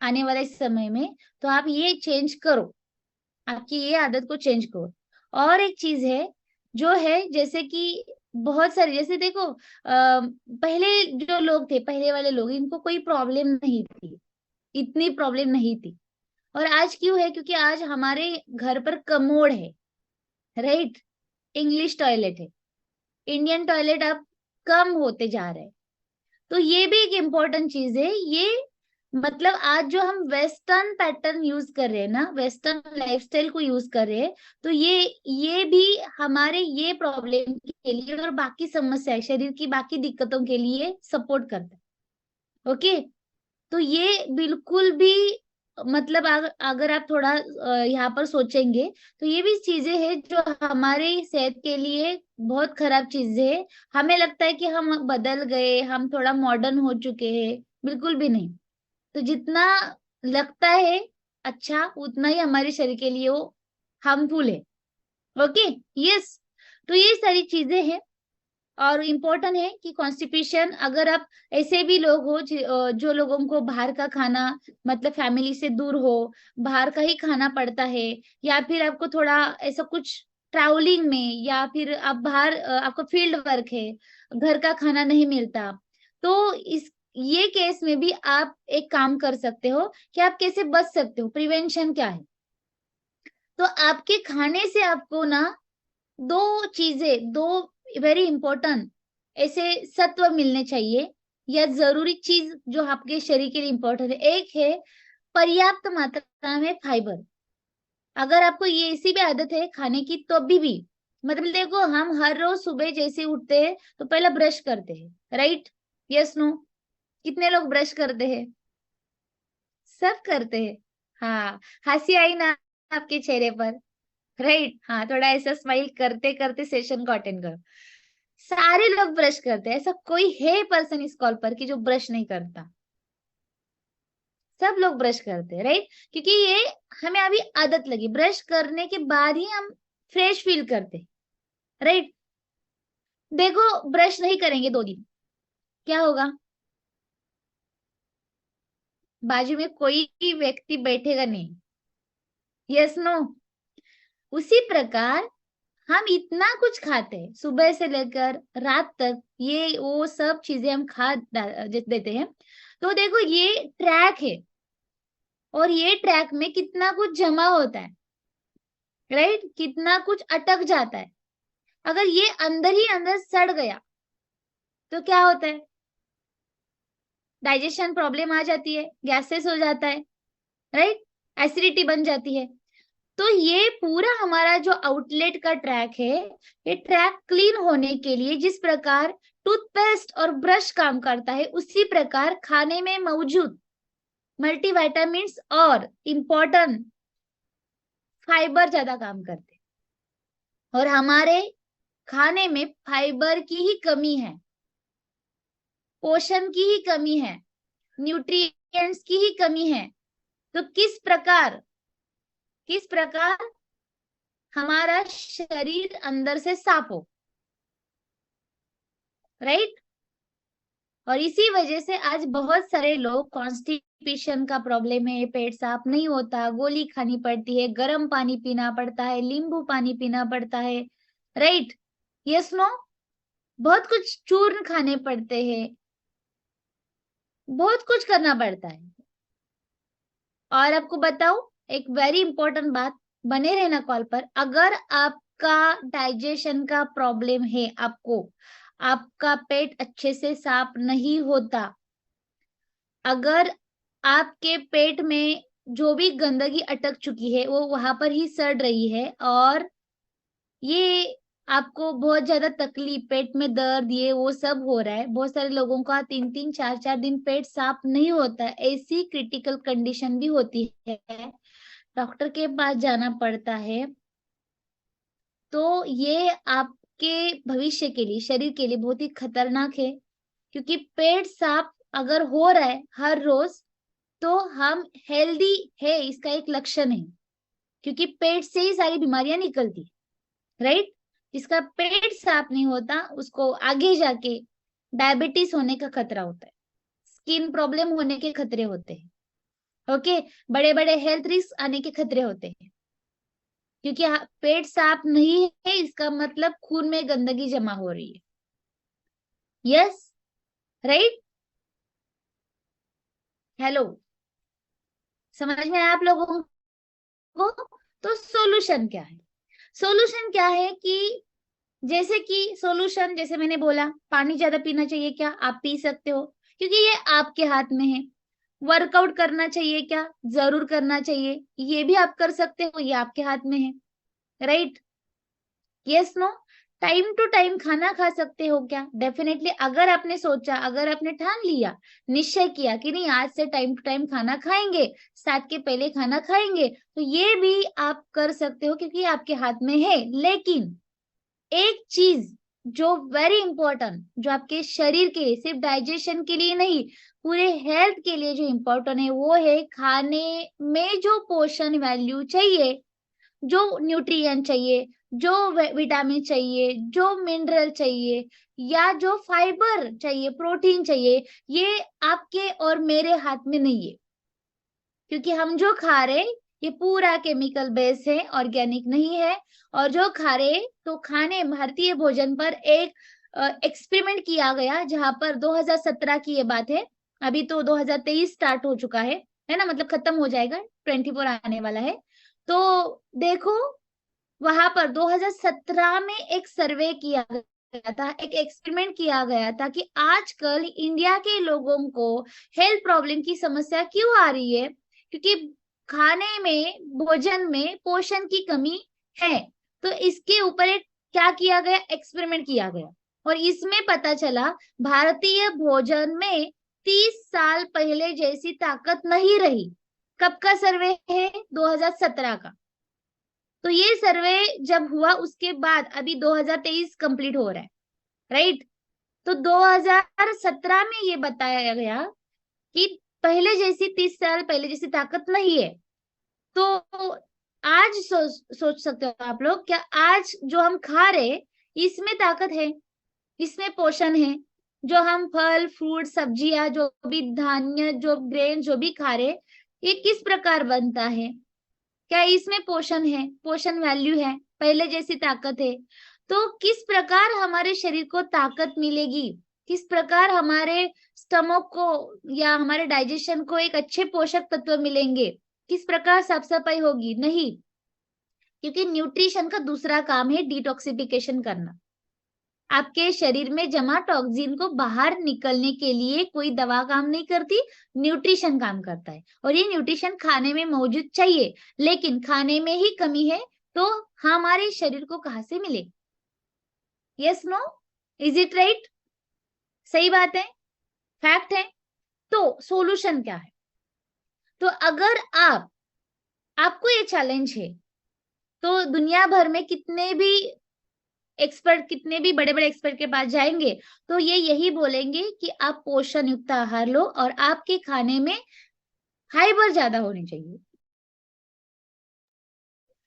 आने वाले समय में, तो आप ये चेंज करो, आपकी ये आदत को चेंज करो। और एक चीज है, जो है जैसे कि बहुत सारे, जैसे देखो पहले जो लोग थे, पहले वाले लोग, इनको कोई प्रॉब्लम नहीं थी, इतनी प्रॉब्लम नहीं थी। और आज क्यों है? क्योंकि आज हमारे घर पर कमोड है, राइट, इंग्लिश टॉयलेट है, इंडियन टॉयलेट अब कम होते जा रहे हैं। तो ये भी एक इम्पोर्टेंट चीज है ये, मतलब आज जो हम वेस्टर्न पैटर्न यूज कर रहे हैं ना, वेस्टर्न लाइफस्टाइल को यूज कर रहे हैं, तो ये भी हमारे ये प्रॉब्लम के लिए और बाकी समस्या, शरीर की बाकी दिक्कतों के लिए सपोर्ट करता है, ओके। तो ये बिल्कुल भी, मतलब अगर आप थोड़ा यहाँ पर सोचेंगे तो ये भी चीजें हैं जो हमारे सेहत के लिए बहुत खराब चीजें है। हमें लगता है कि हम बदल गए, हम थोड़ा मॉडर्न हो चुके हैं, बिल्कुल भी नहीं। तो जितना लगता है अच्छा, उतना ही हमारे शरीर के लिए वो हार्मफुल है, ओके। यस, तो ये सारी चीजें हैं। और इम्पोर्टेंट है कि कॉन्स्टिपेशन, अगर आप ऐसे भी लोग हो जो लोगों को बाहर का खाना, मतलब फैमिली से दूर हो, बाहर का ही खाना पड़ता है, या फिर आपको थोड़ा ऐसा कुछ ट्रैवलिंग में, या फिर आप बाहर आपको फील्ड वर्क है, घर का खाना नहीं मिलता, तो ये केस में भी आप एक काम कर सकते हो कि आप कैसे बच सकते हो, प्रिवेंशन क्या है। तो आपके खाने से आपको ना दो चीजें, दो वेरी इंपॉर्टेंट ऐसे सत्व मिलने चाहिए, या जरूरी चीज जो आपके शरीर के लिए इंपॉर्टेंट है। एक है पर्याप्त मात्रा में फाइबर। अगर आपको ये इसी भी आदत है खाने की, तो भी मतलब देखो, हम हर रोज सुबह जैसे उठते हैं तो पहले ब्रश करते हैं, राइट? Yes no? कितने लोग ब्रश करते हैं? सब करते हैं। हाँ, हंसी आई ना आपके चेहरे पर? राइट, हाँ, थोड़ा ऐसा स्माइल करते करते सेशन को अटेंड करो। सारे लोग ब्रश करते हैं, ऐसा कोई है पर्सन इस कॉल पर कि जो ब्रश नहीं करता? सब लोग ब्रश करते हैं, राइट? क्योंकि ये हमें अभी आदत लगी, ब्रश करने के बाद ही हम फ्रेश फील करते हैं, राइट? देखो, ब्रश नहीं करेंगे 2 दिन, क्या होगा? बाजू में कोई व्यक्ति बैठेगा नहीं। Yes no? उसी प्रकार हम इतना कुछ खाते हैं सुबह से लेकर रात तक, ये वो सब चीजें हम देते हैं। तो देखो, ये ट्रैक है, और ये ट्रैक में कितना कुछ जमा होता है, राइट? कितना कुछ अटक जाता है। अगर ये अंदर ही अंदर सड़ गया तो क्या होता है? डाइजेशन प्रॉब्लम आ जाती है, गैसेस हो जाता है, राइट? एसिडिटी बन जाती है। तो ये पूरा हमारा जो आउटलेट का ट्रैक है, ये ट्रैक क्लीन होने के लिए जिस प्रकार टूथपेस्ट और ब्रश काम करता है, उसी प्रकार खाने में मौजूद मल्टीविटामिन्स और इंपॉर्टेंट फाइबर ज्यादा काम करते हैं। और हमारे खाने में फाइबर की ही कमी है, पोषण की ही कमी है, न्यूट्रिएंट्स की ही कमी है। तो किस प्रकार हमारा शरीर अंदर से साफ हो, राइट? और इसी वजह से आज बहुत सारे लोग, कॉन्स्टिपेशन का प्रॉब्लम है, पेट साफ नहीं होता, गोली खानी पड़ती है, गर्म पानी पीना पड़ता है, नींबू पानी पीना पड़ता है, राइट? Yes no? बहुत कुछ चूर्ण खाने पड़ते हैं, बहुत कुछ करना पड़ता है। और आपको बताओ एक वेरी इंपॉर्टेंट बात, बने रहना कॉल पर। अगर आपका डाइजेशन का प्रॉब्लम है, आपका पेट अच्छे से साफ नहीं होता, अगर आपके पेट में जो भी गंदगी अटक चुकी है वो वहां पर ही सड़ रही है, और ये आपको बहुत ज्यादा तकलीफ, पेट में दर्द, ये वो सब हो रहा है, बहुत सारे लोगों का 3-3 4-4 दिन पेट साफ नहीं होता, ऐसी क्रिटिकल कंडीशन भी होती है, डॉक्टर के पास जाना पड़ता है। तो ये आपके भविष्य के लिए, शरीर के लिए बहुत ही खतरनाक है। क्योंकि पेट साफ अगर हो रहा है हर रोज, तो हम हेल्दी है, इसका एक लक्षण है। क्योंकि पेट से ही सारी बीमारियां निकलती, राइट? जिसका पेट साफ नहीं होता उसको आगे जाके डायबिटीज होने का खतरा होता है, स्किन प्रॉब्लम होने के खतरे होते हैं, ओके? बड़े बड़े हेल्थ रिस्क आने के खतरे होते हैं। क्योंकि पेट साफ नहीं है, इसका मतलब खून में गंदगी जमा हो रही है। Yes, right? हेलो, समझ में आया आप लोगों को? तो सॉल्यूशन क्या है? सॉल्यूशन क्या है कि जैसे कि सॉल्यूशन, जैसे मैंने बोला, पानी ज्यादा पीना चाहिए, क्या आप पी सकते हो? क्योंकि ये आपके हाथ में है। वर्कआउट करना चाहिए, क्या? जरूर करना चाहिए, ये भी आप कर सकते हो, ये आपके हाथ में है, right? Yes no? Time to time खाना खा सकते हो, क्या? डेफिनेटली। अगर आपने सोचा, अगर आपने ठान लिया, निश्चय किया कि नहीं आज से टाइम टू टाइम खाना खाएंगे, 7 के पहले खाना खाएंगे, तो ये भी आप कर सकते हो, क्योंकि आपके हाथ में है। लेकिन एक चीज जो वेरी इंपॉर्टेंट, जो आपके शरीर के लिए, सिर्फ डाइजेशन के लिए नहीं, पूरे हेल्थ के लिए जो इम्पोर्टेंट है, वो है खाने में जो पोषण वैल्यू चाहिए, जो न्यूट्रिएंट चाहिए, जो विटामिन चाहिए, जो मिनरल चाहिए, या जो फाइबर चाहिए, प्रोटीन चाहिए, ये आपके और मेरे हाथ में नहीं है। क्योंकि हम जो खा रहे, ये पूरा केमिकल बेस है, ऑर्गेनिक नहीं है। और जो खा रहे, तो खाने, भारतीय भोजन पर एक एक्सपेरिमेंट किया गया, जहां पर 2017 की ये बात है, अभी तो 2023 स्टार्ट हो चुका है ना, मतलब खत्म हो जाएगा, 24 आने वाला है। तो देखो वहां पर 2017 में एक सर्वे किया गया था, एक एक्सपेरिमेंट किया गया था कि आजकल इंडिया के लोगों को हेल्थ प्रॉब्लम की समस्या क्यों आ रही है, क्योंकि खाने में, भोजन में पोषण की कमी है। तो इसके ऊपर एक क्या किया गया, एक्सपेरिमेंट किया गया, और इसमें पता चला भारतीय भोजन में 30 साल पहले जैसी ताकत नहीं रही। कब का सर्वे है, 2017 का। तो ये सर्वे जब हुआ उसके बाद अभी 2023 कंप्लीट हो रहा है, राइट। तो 2017 में ये बताया गया कि पहले जैसी, 30 साल पहले जैसी ताकत नहीं है। तो आज सोच सकते हो आप लोग, क्या आज जो हम खा रहे इसमें ताकत है, इसमें पोषण है? जो हम फल फ्रूट सब्जियां, जो भी धान्य, जो ग्रेन जो भी खा रहे, ये किस प्रकार बनता है? क्या इसमें पोषण है, पोषण वैल्यू है, पहले जैसी ताकत है? तो किस प्रकार हमारे शरीर को ताकत मिलेगी, किस प्रकार हमारे स्टमक को या हमारे डाइजेशन को एक अच्छे पोषक तत्व मिलेंगे, किस प्रकार साफ सफाई होगी? नहीं, क्योंकि न्यूट्रिशन का दूसरा काम है डिटॉक्सिफिकेशन करना। आपके शरीर में जमा टॉक्सिन को बाहर निकलने के लिए कोई दवा काम नहीं करती, न्यूट्रिशन काम करता है। और ये न्यूट्रिशन खाने में मौजूद चाहिए, लेकिन खाने में ही कमी है तो हमारे शरीर को कहां से मिले? Yes, no, is it right? सही बात है, फैक्ट है। तो सॉल्यूशन क्या है? तो अगर आपको ये चैलेंज है, तो दुनिया भर में कितने भी एक्सपर्ट, कितने भी बड़े बड़े एक्सपर्ट के पास जाएंगे तो ये यही बोलेंगे कि आप पोषण युक्त आहार लो और आपके खाने में फाइबर ज्यादा होने चाहिए।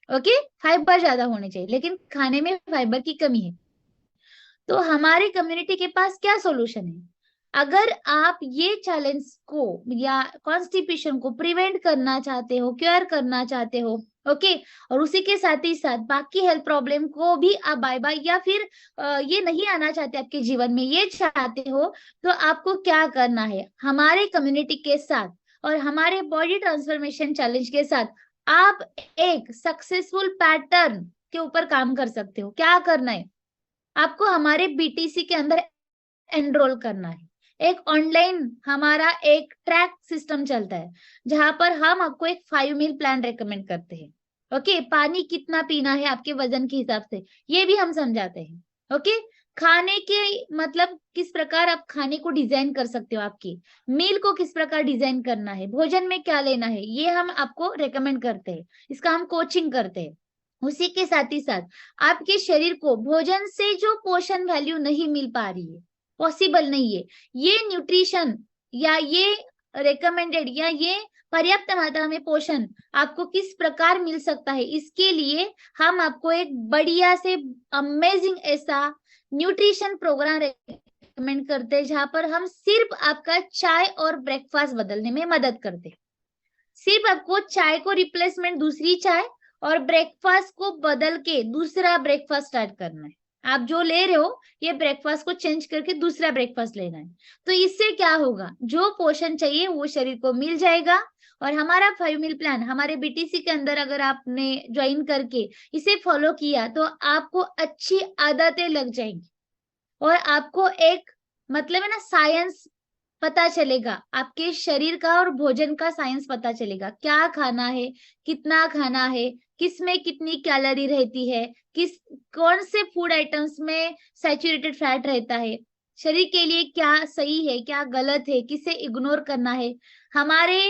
ओके, फाइबर ज्यादा होने चाहिए, लेकिन खाने में फाइबर की कमी है। तो हमारी कम्युनिटी के पास क्या सॉल्यूशन है? अगर आप ये चैलेंज को या कॉन्स्टिपेशन को प्रिवेंट करना चाहते हो, क्योर करना चाहते हो, ओके, और उसी के साथ ही साथ बाकी हेल्थ प्रॉब्लम को भी आप बाय बाय, या फिर ये नहीं आना चाहते आपके जीवन में, ये चाहते हो, तो आपको क्या करना है? हमारे कम्युनिटी के साथ और हमारे बॉडी ट्रांसफॉर्मेशन चैलेंज के साथ आप एक सक्सेसफुल पैटर्न के ऊपर काम कर सकते हो। क्या करना है आपको? हमारे बीटीसी के अंदर एनरोल करना है। एक ऑनलाइन हमारा एक ट्रैक सिस्टम चलता है, जहां पर हम आपको एक 5 मील प्लान रेकमेंड करते हैं। ओके, पानी कितना पीना है आपके वजन के हिसाब से, ये भी हम समझाते हैं। ओके, खाने के मतलब किस प्रकार आप खाने को डिजाइन कर सकते हो, आपकी मील को किस प्रकार डिजाइन करना है, भोजन में क्या लेना है, ये हम आपको रेकमेंड करते हैं, इसका हम कोचिंग करते हैं। उसी के साथ ही साथ आपके शरीर को भोजन से जो पोषण वैल्यू नहीं मिल पा रही है, पॉसिबल नहीं है, ये न्यूट्रिशन या ये रेकमेंडेड या ये पर्याप्त मात्रा में पोषण आपको किस प्रकार मिल सकता है, इसके लिए हम आपको एक बढ़िया से अमेजिंग ऐसा न्यूट्रिशन प्रोग्राम रेकमेंड करते हैं, जहां पर हम सिर्फ आपका चाय और ब्रेकफास्ट बदलने में मदद करते हैं। सिर्फ आपको चाय को रिप्लेसमेंट दूसरी चाय और ब्रेकफास्ट को बदल के दूसरा ब्रेकफास्ट स्टार्ट करना है। आप जो ले रहे हो ये ब्रेकफास्ट को चेंज करके दूसरा ब्रेकफास्ट लेना है। तो इससे क्या होगा, जो पोषण चाहिए वो शरीर को मिल जाएगा। और हमारा 5 मील प्लान हमारे बीटीसी के अंदर अगर आपने ज्वाइन करके इसे फॉलो किया तो आपको अच्छी आदतें लग जाएंगी और आपको एक मतलब है ना साइंस पता चलेगा, आपके शरीर का और भोजन का साइंस पता चलेगा, क्या खाना है, कितना खाना है, किस में कितनी कैलोरी रहती है, किस कौन से फूड आइटम्स में सैचुरेटेड फैट रहता है, शरीर के लिए क्या सही है, क्या गलत है, किसे इग्नोर करना है, हमारे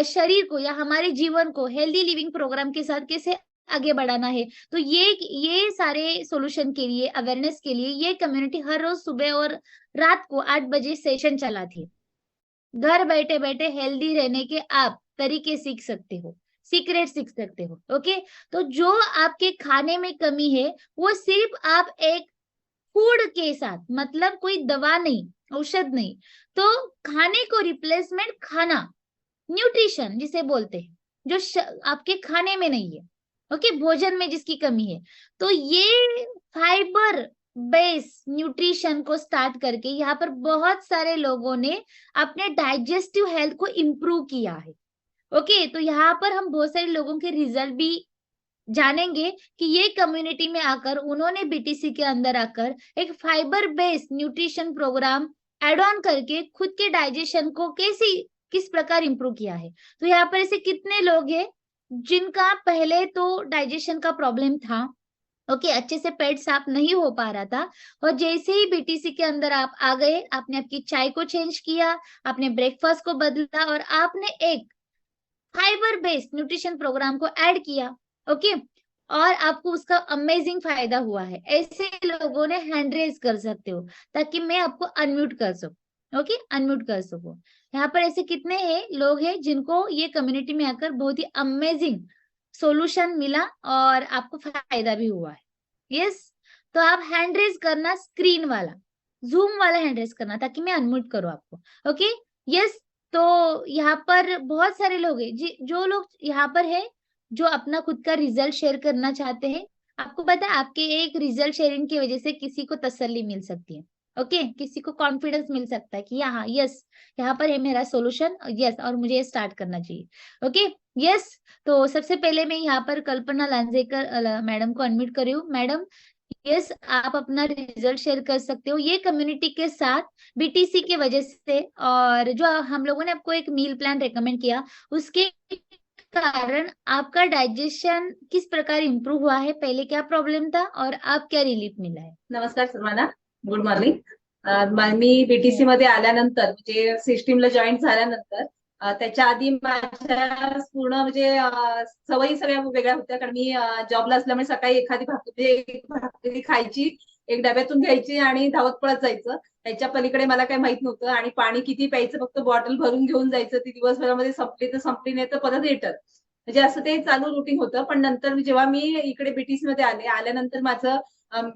शरीर को या हमारे जीवन को हेल्दी लिविंग प्रोग्राम के साथ कैसे आगे बढ़ाना है। तो ये सारे सॉल्यूशन के लिए, अवेयरनेस के लिए ये कम्युनिटी हर रोज सुबह और रात को 8 बजे सेशन चलाती है। घर बैठे बैठे हेल्दी रहने के आप तरीके सीख सकते हो, सीक्रेट सीख सकते हो। ओके, तो जो आपके खाने में कमी है वो सिर्फ आप एक फूड के साथ, मतलब कोई दवा नहीं, औषध नहीं, तो खाने को रिप्लेसमेंट खाना, न्यूट्रिशन जिसे बोलते हैं, जो आपके खाने में नहीं है, ओके, भोजन में जिसकी कमी है, तो ये फाइबर बेस न्यूट्रिशन को स्टार्ट करके यहाँ पर बहुत सारे लोगों ने अपने डाइजेस्टिव हेल्थ को इम्प्रूव किया है। ओके, तो यहाँ पर हम बहुत सारे लोगों के रिजल्ट भी जानेंगे कि ये कम्युनिटी में आकर उन्होंने बीटीसी के अंदर आकर एक fibre based nutrition programme add on करके खुद के डाइजेशन को किस प्रकार इंप्रूव किया है। तो यहाँ पर ऐसे कितने लोग हैं जिनका पहले तो डाइजेशन का प्रॉब्लम था, ओके, अच्छे से पेट साफ नहीं हो पा रहा था, और जैसे ही बीटीसी के अंदर आप आ गए, आपने आपकी चाय को चेंज किया, आपने ब्रेकफास्ट को बदला और आपने एक फाइबर बेस्ड न्यूट्रिशन प्रोग्राम को ऐड किया, ओके, और आपको उसका अमेजिंग फायदा हुआ है। ऐसे लोगों ने हैंड रेज कर सकते हो ताकि मैं आपको अनम्यूट कर सकूं, ओके, अनम्यूट कर सकूं। यहाँ पर ऐसे कितने हैं लोग हैं जिनको ये कम्युनिटी में आकर बहुत ही अमेजिंग सॉल्यूशन मिला और आपको फायदा भी हुआ है। यस, तो आप हैंड रेज करना, स्क्रीन वाला, जूम वाला हैंड रेज करना ताकि मैं अनम्यूट करूं आपको, ओके। यस, तो यहाँ पर बहुत सारे लोग हैं जो लोग यहाँ पर है जो अपना खुद का रिजल्ट शेयर करना चाहते हैं। आपको पता है आपके एक रिजल्ट शेयरिंग की वजह से किसी को तसल्ली मिल सकती है, ओके, किसी को कॉन्फिडेंस मिल सकता है कि यहाँ यस, यहाँ पर है मेरा सॉल्यूशन, यस, और मुझे ये स्टार्ट करना चाहिए, ओके। यस, तो सबसे पहले मैं यहाँ पर कल्पना लांजेकर मैडम को अनम्यूट कर रही हूँ। मैडम, यस, आप अपना रिजल्ट शेयर कर सकते हो ये कम्युनिटी के साथ बीटीसी के वजह से, और जो हम लोगों ने आपको एक मील प्लान रेकमेंड किया उसके कारण आपका डाइजेशन किस प्रकार इंप्रूव हुआ है, पहले क्या प्रॉब्लम था और आप क्या रिलीफ मिला है। नमस्कार सर्वांना, गुड मॉर्निंग। मी बीटीसी मध्ये आल्यानंतर म्हणजे सिस्टीमला जॉईन झाल्यानंतर त्याच्या आधी माझ्या पूर्ण म्हणजे सवयी सगळ्या वेगळ्या होत्या, कारण मी जॉबला असल्यामुळे सकाळी एखादी भाकरी खायची, एक डब्यातून घ्यायची आणि धावत पळत जायचं। त्याच्या पलीकडे मला काही माहित नव्हतं, आणि पाणी किती प्यायचं फक्त बॉटल भरून घेऊन जायचं, ती दिवसभरामध्ये संपली तर संपली, नाही तर परत रिटर्न, म्हणजे असं ते चालू रुटीन होतं। पण नंतर जेव्हा मी इकडे बीटीसी मध्ये आल्यानंतर माझं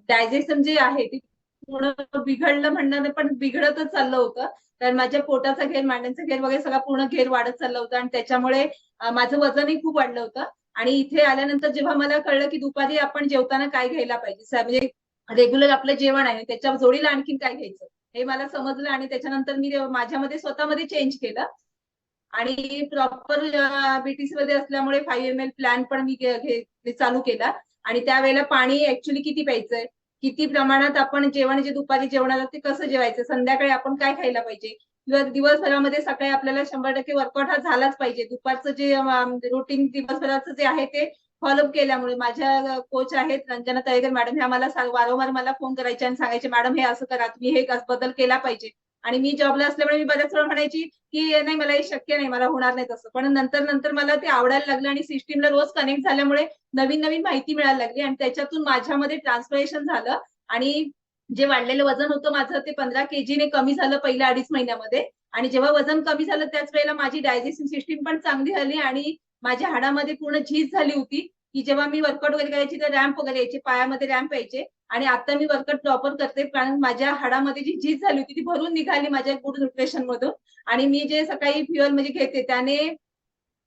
डायजेशन जे आहे ते पूर्ण बिघडलं म्हणणार, पण बिघडतच चाललं होतं, कारण माझ्या पोटाचा घेर, मांड्यांचा घेर वगैरे सगळा पूर्ण घेर वाढत चाललं होतं, आणि त्याच्यामुळे माझं वजनही खूप वाढलं होतं। आणि इथे आल्यानंतर जेव्हा मला कळलं की दुपारी आपण जेवताना काय घ्यायला पाहिजे, म्हणजे रेग्युलर आपलं जेवण आहे त्याच्या जोडीला आणखीन काय घ्यायचं हे मला समजलं, आणि त्याच्यानंतर मी माझ्यामध्ये स्वतःमध्ये चेंज केलं, आणि प्रॉपर बीटीसी मध्ये असल्यामुळे 5 ml प्लॅन पण मी चालू केला। आणि त्यावेळेला पाणी ऍक्च्युली किती प्यायचंय, किती प्रमाणात आपण जेवण जे दुपारी जेवणाला ते कसं जेवायचं, संध्याकाळी आपण काय खायला पाहिजे, किंवा दिवसभरामध्ये सकाळी आपल्याला 100% वर्कआउट हा झालाच पाहिजे। दुपारचं जे रुटीन दिवसभराचं जे आहे ते फॉलोअप केल्यामुळे माझ्या कोच आहेत रंजना तळेकर मॅडम, ह्या मला वारंवार मला फोन करायचे आणि सांगायचे, मॅडम हे असं करा, तुम्ही हे बदल केला पाहिजे। आणि मी जॉबला असल्यामुळे मी बऱ्याच वेळा म्हणायची की नाही मला हे शक्य नाही, मला होणार नाही तसं, पण नंतर मला ते आवडायला लागलं, आणि सिस्टीमला रोज कनेक्ट झाल्यामुळे नवीन नवीन माहिती मिळायला लागली, आणि त्याच्यातून माझ्यामध्ये ट्रान्सफॉर्मेशन झालं, आणि जे वाढलेलं वजन होतं माझं ते 15 kg कमी झालं पहिल्या 2.5 महिन्यामध्ये। आणि जेव्हा वजन कमी झालं त्याच वेळेला माझी डायजेस्टिव्ह सिस्टीम पण चांगली झाली, आणि माझ्या हाडामध्ये पूर्ण झीज झाली होती, की जेव्हा मी वर्कआउट वगैरे करायची तर रॅम्प वगैरे यायचे, पायामध्ये रॅम्प यायचे, आणि आता मी वर्कआउट प्रॉपर करते, कारण माझ्या हाडामध्ये जी झीज झाली होती ती भरून निघाली माझ्या गुड न्यूट्रिशन मधून। आणि मी जे सकाळी फ्युअल म्हणजे घेते त्याने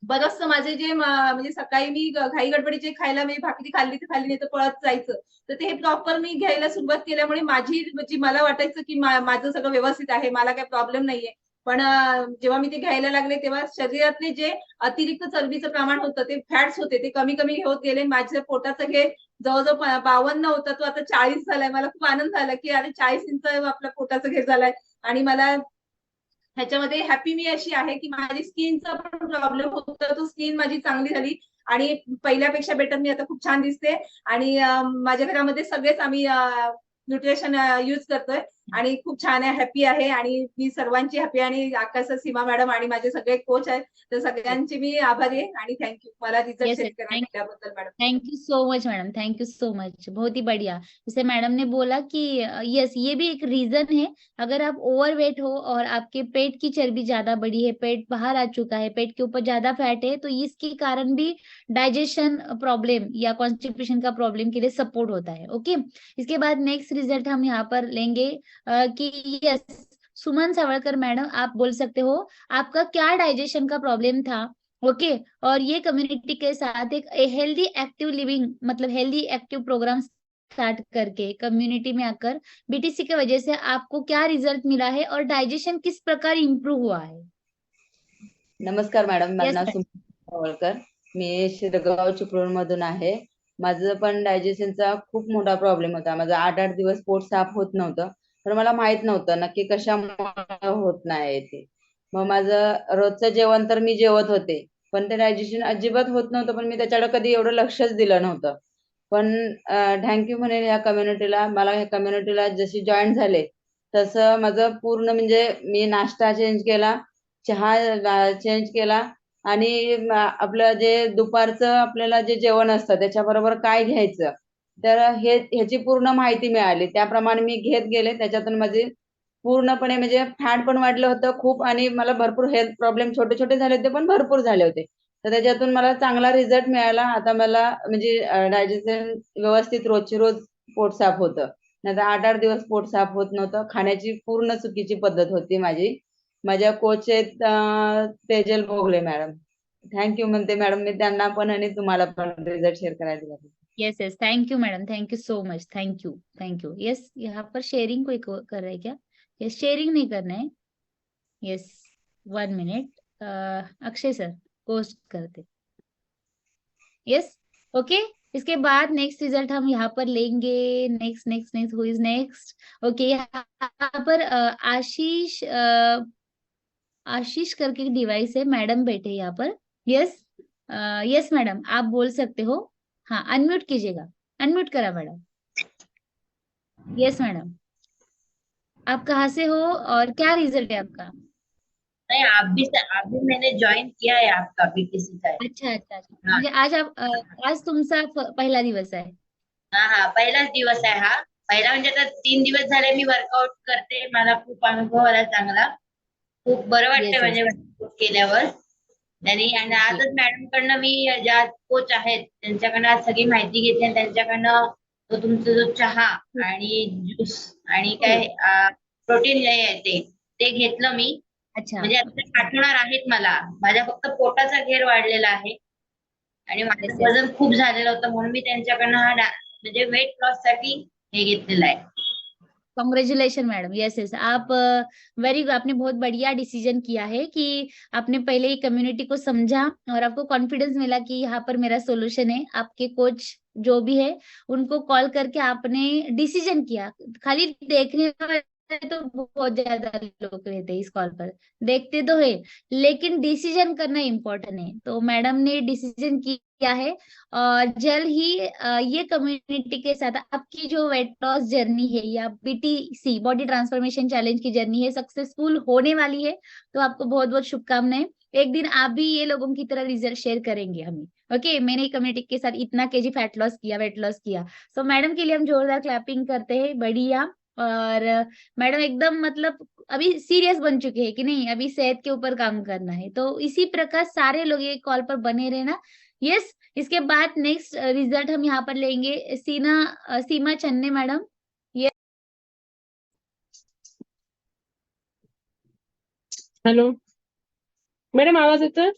बरंचसं माझे जे म्हणजे सकाळी मी घाई गडबडीचे खायला, मी भाकरी खाल्ली तर खाल्ली, नाही तर पळत जायचं, तर ते प्रॉपर मी घ्यायला सुरुवात केल्यामुळे माझी म्हणजे मला वाटायचं की माझं सगळं व्यवस्थित आहे, मला काही प्रॉब्लेम नाहीये। पण जेव्हा मी ते घ्यायला लागले तेव्हा शरीरातले जे अतिरिक्त चरबीचं प्रमाण होतं, ते फॅट्स होते, ते कमी कमी होत गेले। माझ्या पोटाचं घेर जवळजवळ 52 होता, तो आता 40 झालाय। मला खूप आनंद झाला की अरे 40 इंच आपल्या पोटाचं घेर झालाय, आणि मला ह्याच्यामध्ये हॅपी मी अशी आहे की माझी स्किनचा पण प्रॉब्लेम होता, तो स्किन माझी चांगली झाली, आणि पहिल्यापेक्षा बेटर मी आता खूप छान दिसते। आणि माझ्या घरामध्ये सगळेच आम्ही न्यूट्रिशन यूज करतोय, आणि खूप छान आहे, हॅपी आहे, आणि मी सर्वांची हॅपी, आणि आकाश सीमा मॅडम आणि माझे सगळे कोच आहेत, तर सगळ्यांचे मी आभारी आहे, आणि थँक्यू मला रिझल्ट शेअर करण्याबद्दल madam. Thank you so much madam, thank you so much, बहुत ही बढ़िया। जैसे मैडम ने बोला कि यस, ये भी एक रीजन है, अगर आप ओवरवेट हो और आपके पेट की चर्बी ज्यादा बड़ी है, पेट बाहर आ चुका है, पेट के ऊपर ज्यादा फैट है, तो इसके कारण भी डाइजेशन प्रॉब्लम या कॉन्स्टिपेशन का प्रॉब्लम के लिए सपोर्ट होता है, ओके। इसके बाद नेक्स्ट रिजल्ट हम यहाँ पर लेंगे कि यस, सुमन सावरकर मैडम, आप बोल सकते हो आपका क्या डाइजेशन का प्रॉब्लम था, ओके। और ये कम्युनिटी के साथ एक हेल्दी एक्टिव लिविंग मतलब हेल्दी एक्टिव प्रोग्राम स्टार्ट करके कम्युनिटी में आकर बीटीसी की वजह से आपको क्या रिजल्ट मिला है और डाइजेशन किस प्रकार इम्प्रूव हुआ है? नमस्कार मॅडम, माझं येस नाव मॅडम. सुमित्रा सावळकर. मी शिरगाव चिपळूण मधून आहे. माझं पण डायजेशनचा खूप मोठा प्रॉब्लेम होता. माझं 8-8 दिवस पोट साफ होत नव्हतं. तर मला माहित नव्हतं नक्की कशामुळे होत नाही ते. मग माझं रोजचं जेवण तर मी जेवत होते, पण ते डायजेशन अजिबात होत नव्हतं. पण मी त्याच्याकडे कधी एवढं लक्षच दिलं नव्हतं. पण थँक्यू म्हणेन या कम्युनिटीला. मला या कम्युनिटीला जशी जॉईन झाले, तसं माझं पूर्ण म्हणजे मी नाश्ता चेंज केला, चहा चेंज केला आणि आपलं जे दुपारचं आपल्याला जे जेवण असतं त्याच्याबरोबर काय घ्यायचं, तर ह्याची पूर्ण माहिती मिळाली. त्याप्रमाणे मी घेत गेले. त्याच्यातून माझी पूर्णपणे म्हणजे फॅट पण वाढलं होतं खूप आणि मला भरपूर हेल्थ प्रॉब्लेम छोटे छोटे झाले होते, पण भरपूर झाले होते. तर त्याच्यातून मला चांगला रिझल्ट मिळाला. आता मला म्हणजे डायजेशन व्यवस्थित रोजची रोज पोट साफ होतं. नाहीतर 8-8 दिवस पोट साफ होत नव्हतं. खाण्याची पूर्ण चुकीची पद्धत होती माझी. माझ्या कोच आहेत तेजल भोगले मॅडम. थँक्यू म्हणते मॅडम मी त्यांना पण आणि तुम्हाला पण रिझल्ट शेअर करायला दिला. Yes yes, thank you madam, thank you so much, thank you thank you. Yes, यहाँ पर शेयरिंग कोई कर रहा है क्या? यस, शेयरिंग नहीं करना है. Yes, 1 minute. Akshay sir post करते. Yes, okay. इसके बाद नेक्स्ट रिजल्ट हम यहाँ पर लेंगे. Next next next, who is next? Okay, यहाँ पर आशीष आशीष करके एक डिवाइस है, मैडम बैठे यहाँ पर. यस, यस मैडम, आप बोल सकते हो. हाँ, अनम्यूट कीजिएगा. अनम्यूट करा मैडम. यस मैडम, आप कहाँ से हो और क्या रिजल्ट है आपका? नहीं, आप भी मैंने ज्वाइन किया है आपका बीटीसी का. अच्छा अच्छा अच्छा. हाँ म्हणजे आज आज तुमचा पहिला दिवस आहे. हाँ, पहिलाच दिवस आहे हा. पहिला म्हणजे आता 3 दिवस झाले मी वर्कआउट करते. मला खूप अनुभव आला चांगला. खूप बरं वाटतंय येस म्हणजे येस. वर्कआउट केल्यावर आणि आजच मॅडम कडनं मी ज्या कोच आहेत त्यांच्याकडनं आज सगळी माहिती घेतली आणि त्यांच्याकडनं तो तुमचा जो चहा आणि ज्यूस आणि काय प्रोटीन आहे ते घेतलं मी. अच्छा, म्हणजे आता आठवणार आहेत मला. माझ्या फक्त पोटाचा घेर वाढलेला आहे आणि माझं येस येस. वजन खूप झालेलं होतं म्हणून मी त्यांच्याकडनं म्हणजे वेट लॉस साठी हे घेतलेलं आहे. Congratulation madam. यस यस, आप वेरी गुड. आपने बहुत बढ़िया डिसीजन किया है कि आपने पहले ही कम्युनिटी को समझा और आपको कॉन्फिडेंस मिला कि यहाँ पर मेरा सोल्यूशन है. आपके कोच जो भी है उनको कॉल करके आपने डिसीजन किया. खाली देखने वाले तो बहुत ज्यादा लोग रहते हैं इस कॉल पर, देखते तो है, लेकिन डिसीजन करना इम्पोर्टेंट है. तो मैडम ने डिसीजन किया है और जल्द ही ये कम्युनिटी के साथ आपकी जो वेट लॉस जर्नी है या बीटीसी बॉडी ट्रांसफॉर्मेशन चैलेंज की जर्नी है सक्सेसफुल होने वाली है. तो आपको बहुत बहुत शुभकामनाएं. एक दिन आप भी ये लोगों की तरह रिजल्ट शेयर करेंगे हमें. ओके, मैंने कम्युनिटी के साथ इतना केजी फैट लॉस किया, वेट लॉस किया. सो मैडम के लिए हम जोरदार क्लैपिंग करते हैं. बढ़िया. और मैडम एकदम मतलब अभी सीरियस बन चुके हैं कि नहीं, अभी सेहत के ऊपर काम करना है. तो इसी प्रकार सारे लोग ये कॉल पर बने रहना. यस, इसके बाद नेक्स्ट रिजल्ट हम यहाँ पर लेंगे सीमा चन्ने मैडम. ये हॅलो मॅडम, आवाज येतोय?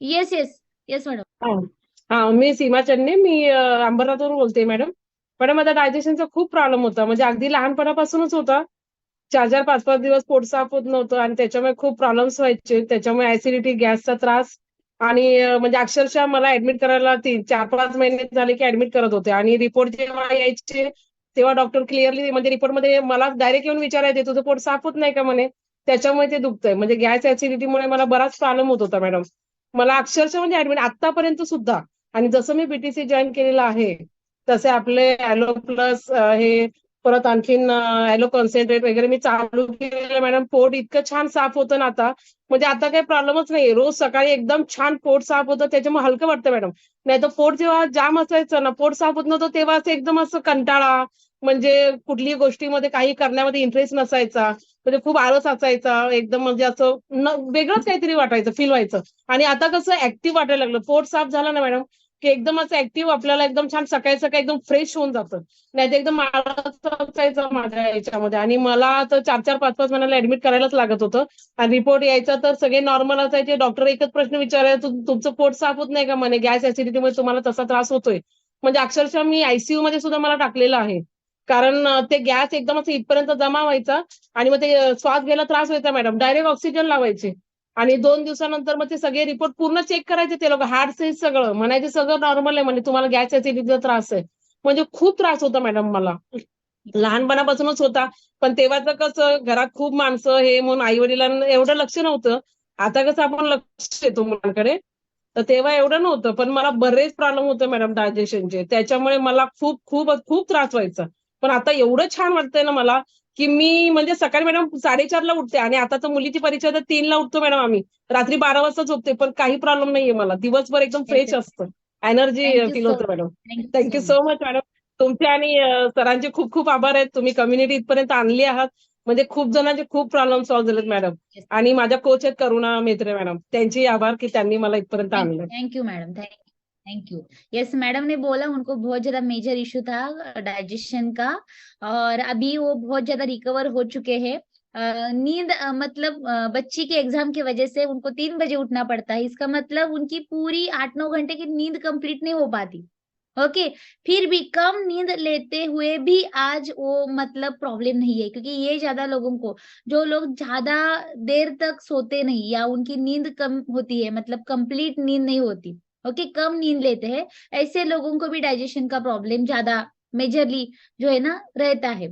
Yes yes yes madam. हा हा, मी सीमा चन्ने, मी अंबरनाथवरून बोलते मॅडम. मॅडम, माझा डायजेशनचा खूप प्रॉब्लेम होता, म्हणजे अगदी लहानपणापासूनच होता. 4-4, 5-5 दिवस पोट साफ होत नव्हतं आणि त्याच्यामुळे खूप प्रॉब्लेम्स व्हायचे. त्याच्यामुळे ऍसिडिटी, गॅसचा त्रास आणि म्हणजे अक्षरशः मला ऍडमिट करायला 4-5 महिने झाले की ऍडमिट करत होते. आणि रिपोर्ट जेव्हा यायचे तेव्हा डॉक्टर क्लिअरली म्हणजे रिपोर्टमध्ये मला डायरेक्ट येऊन विचारायचे, तुझं पोट साफ होत नाही का म्हणे, त्याच्यामुळे ते दुखतंय. म्हणजे गॅस ऍसिडिटीमुळे मला बराच प्रॉब्लेम होत होता मॅडम. मला अक्षरशः म्हणजे ऍडमिट आतापर्यंत सुद्धा. आणि जसं मी बीटीसी जॉईन केलेलं आहे तसे आपले ॲलो प्लस हे परत आणखीन ॲलो कॉन्सन्ट्रेट वगैरे मी चालू केलेलं मॅडम. पोट इतकं छान साफ होतं ना आता, म्हणजे आता काही प्रॉब्लेमच नाही. रोज सकाळी एकदम छान पोट साफ होतं, त्याच्यामुळे हलकं वाटतं मॅडम. नाही तर पोट जेव्हा जाम असायचं ना, पोट साफ होत नव्हतं तेव्हा असं एकदम असं कंटाळा, म्हणजे कुठलीही गोष्टीमध्ये काही करण्यामध्ये इंटरेस्ट नसायचा, म्हणजे खूप आळस असायचा एकदम, म्हणजे असं वेगळंच काहीतरी वाटायचं, फील व्हायचं. आणि आता कसं ऍक्टिव्ह वाटायला लागलं. पोट साफ झालं ना मॅडम की एकदम असं ऍक्टिव्ह, आपल्याला एकदम छान सकाळी सकाळी एकदम फ्रेश होऊन जातं. नाही तर एकदम आळस असायचं माझ्या याच्यामध्ये. आणि मला तर 4-4, 5-5 महिन्याला ऍडमिट करायलाच लागत होतं. आणि रिपोर्ट यायचा तर सगळे नॉर्मल असायचे. डॉक्टर एकच प्रश्न विचारायचे, तुमचं पोट साफ होत नाही का म्हणे, गॅस ऍसिडिटीमुळे तुम्हाला तसा त्रास होतोय. म्हणजे अक्षरशः मी आयसीयू मध्ये सुद्धा मला टाकलेलं आहे. कारण ते गॅस एकदम असं इथपर्यंत जमा व्हायचा आणि मग ते श्वास घ्यायला त्रास व्हायचा मॅडम. डायरेक्ट ऑक्सिजन लावायचे आणि 2 दिवसानंतर मग ते सगळे रिपोर्ट पूर्ण चेक करायचे ते लोक, हार्ट सेल सगळं म्हणायचे सगळं नॉर्मल आहे, म्हणजे तुम्हाला गॅस ऍसिडिटीचा त्रास आहे. म्हणजे खूप त्रास होता मॅडम मला, लहानपणापासूनच होता. पण तेव्हाचं कसं घरात खूप माणसं हे म्हणून आई वडिलांना एवढं लक्ष नव्हतं. आता कसं आपण लक्ष देतो मुलांकडे, तर तेव्हा एवढं नव्हतं. पण मला बरेच प्रॉब्लेम होते मॅडम डायजेशनचे, त्याच्यामुळे मला खूप खूप खूप त्रास व्हायचा. पण आता एवढं छान वाटतंय ना मला, की मी म्हणजे सकाळी मॅडम 4:30ला उठते आणि आता तर मुलीची परीक्षा तर 3ला उठतो मॅडम आम्ही. रात्री 12 वाजता झोपते, पण काही प्रॉब्लेम नाहीये मला. दिवसभर एकदम फ्रेश असतं, एनर्जी थँक्यू फील सो होतं madam. Thank you thank you so much madam. तुमचे आणि सरांचे खूप खूप आभार आहेत. तुम्ही कम्युनिटी इथपर्यंत आणली आहात. म्हणजे खूप जणांचे खूप प्रॉब्लेम सॉल्व्ह झालेत मॅडम. सो आणि माझ्या कोच आहेत करुणा मेत्रे मॅडम, त्यांचे आभार की त्यांनी मला इथपर्यंत आणलं. Thank you madam, thank you. Yes, madam ने बोला उनको बहुत ज्यादा मेजर इशू था डाइजेशन का, और अभी वो बहुत ज्यादा रिकवर हो चुके हैं। नींद मतलब बच्ची के एग्जाम की वजह से उनको 3 बजे उठना पड़ता है, इसका मतलब उनकी पूरी 8-9 घंटे की नींद कंप्लीट नहीं हो पाती। ओके, फिर भी कम नींद लेते हुए भी आज वो मतलब प्रॉब्लम नहीं है, क्योंकि ये ज्यादा लोगों को, जो लोग ज्यादा देर तक सोते नहीं या उनकी नींद कम होती है, मतलब कंप्लीट नींद नहीं होती, ओके, कम नींद लेते हैं, ऐसे लोगों को भी डाइजेशन का प्रॉब्लम ज्यादा मेजरली जो है ना रहता है।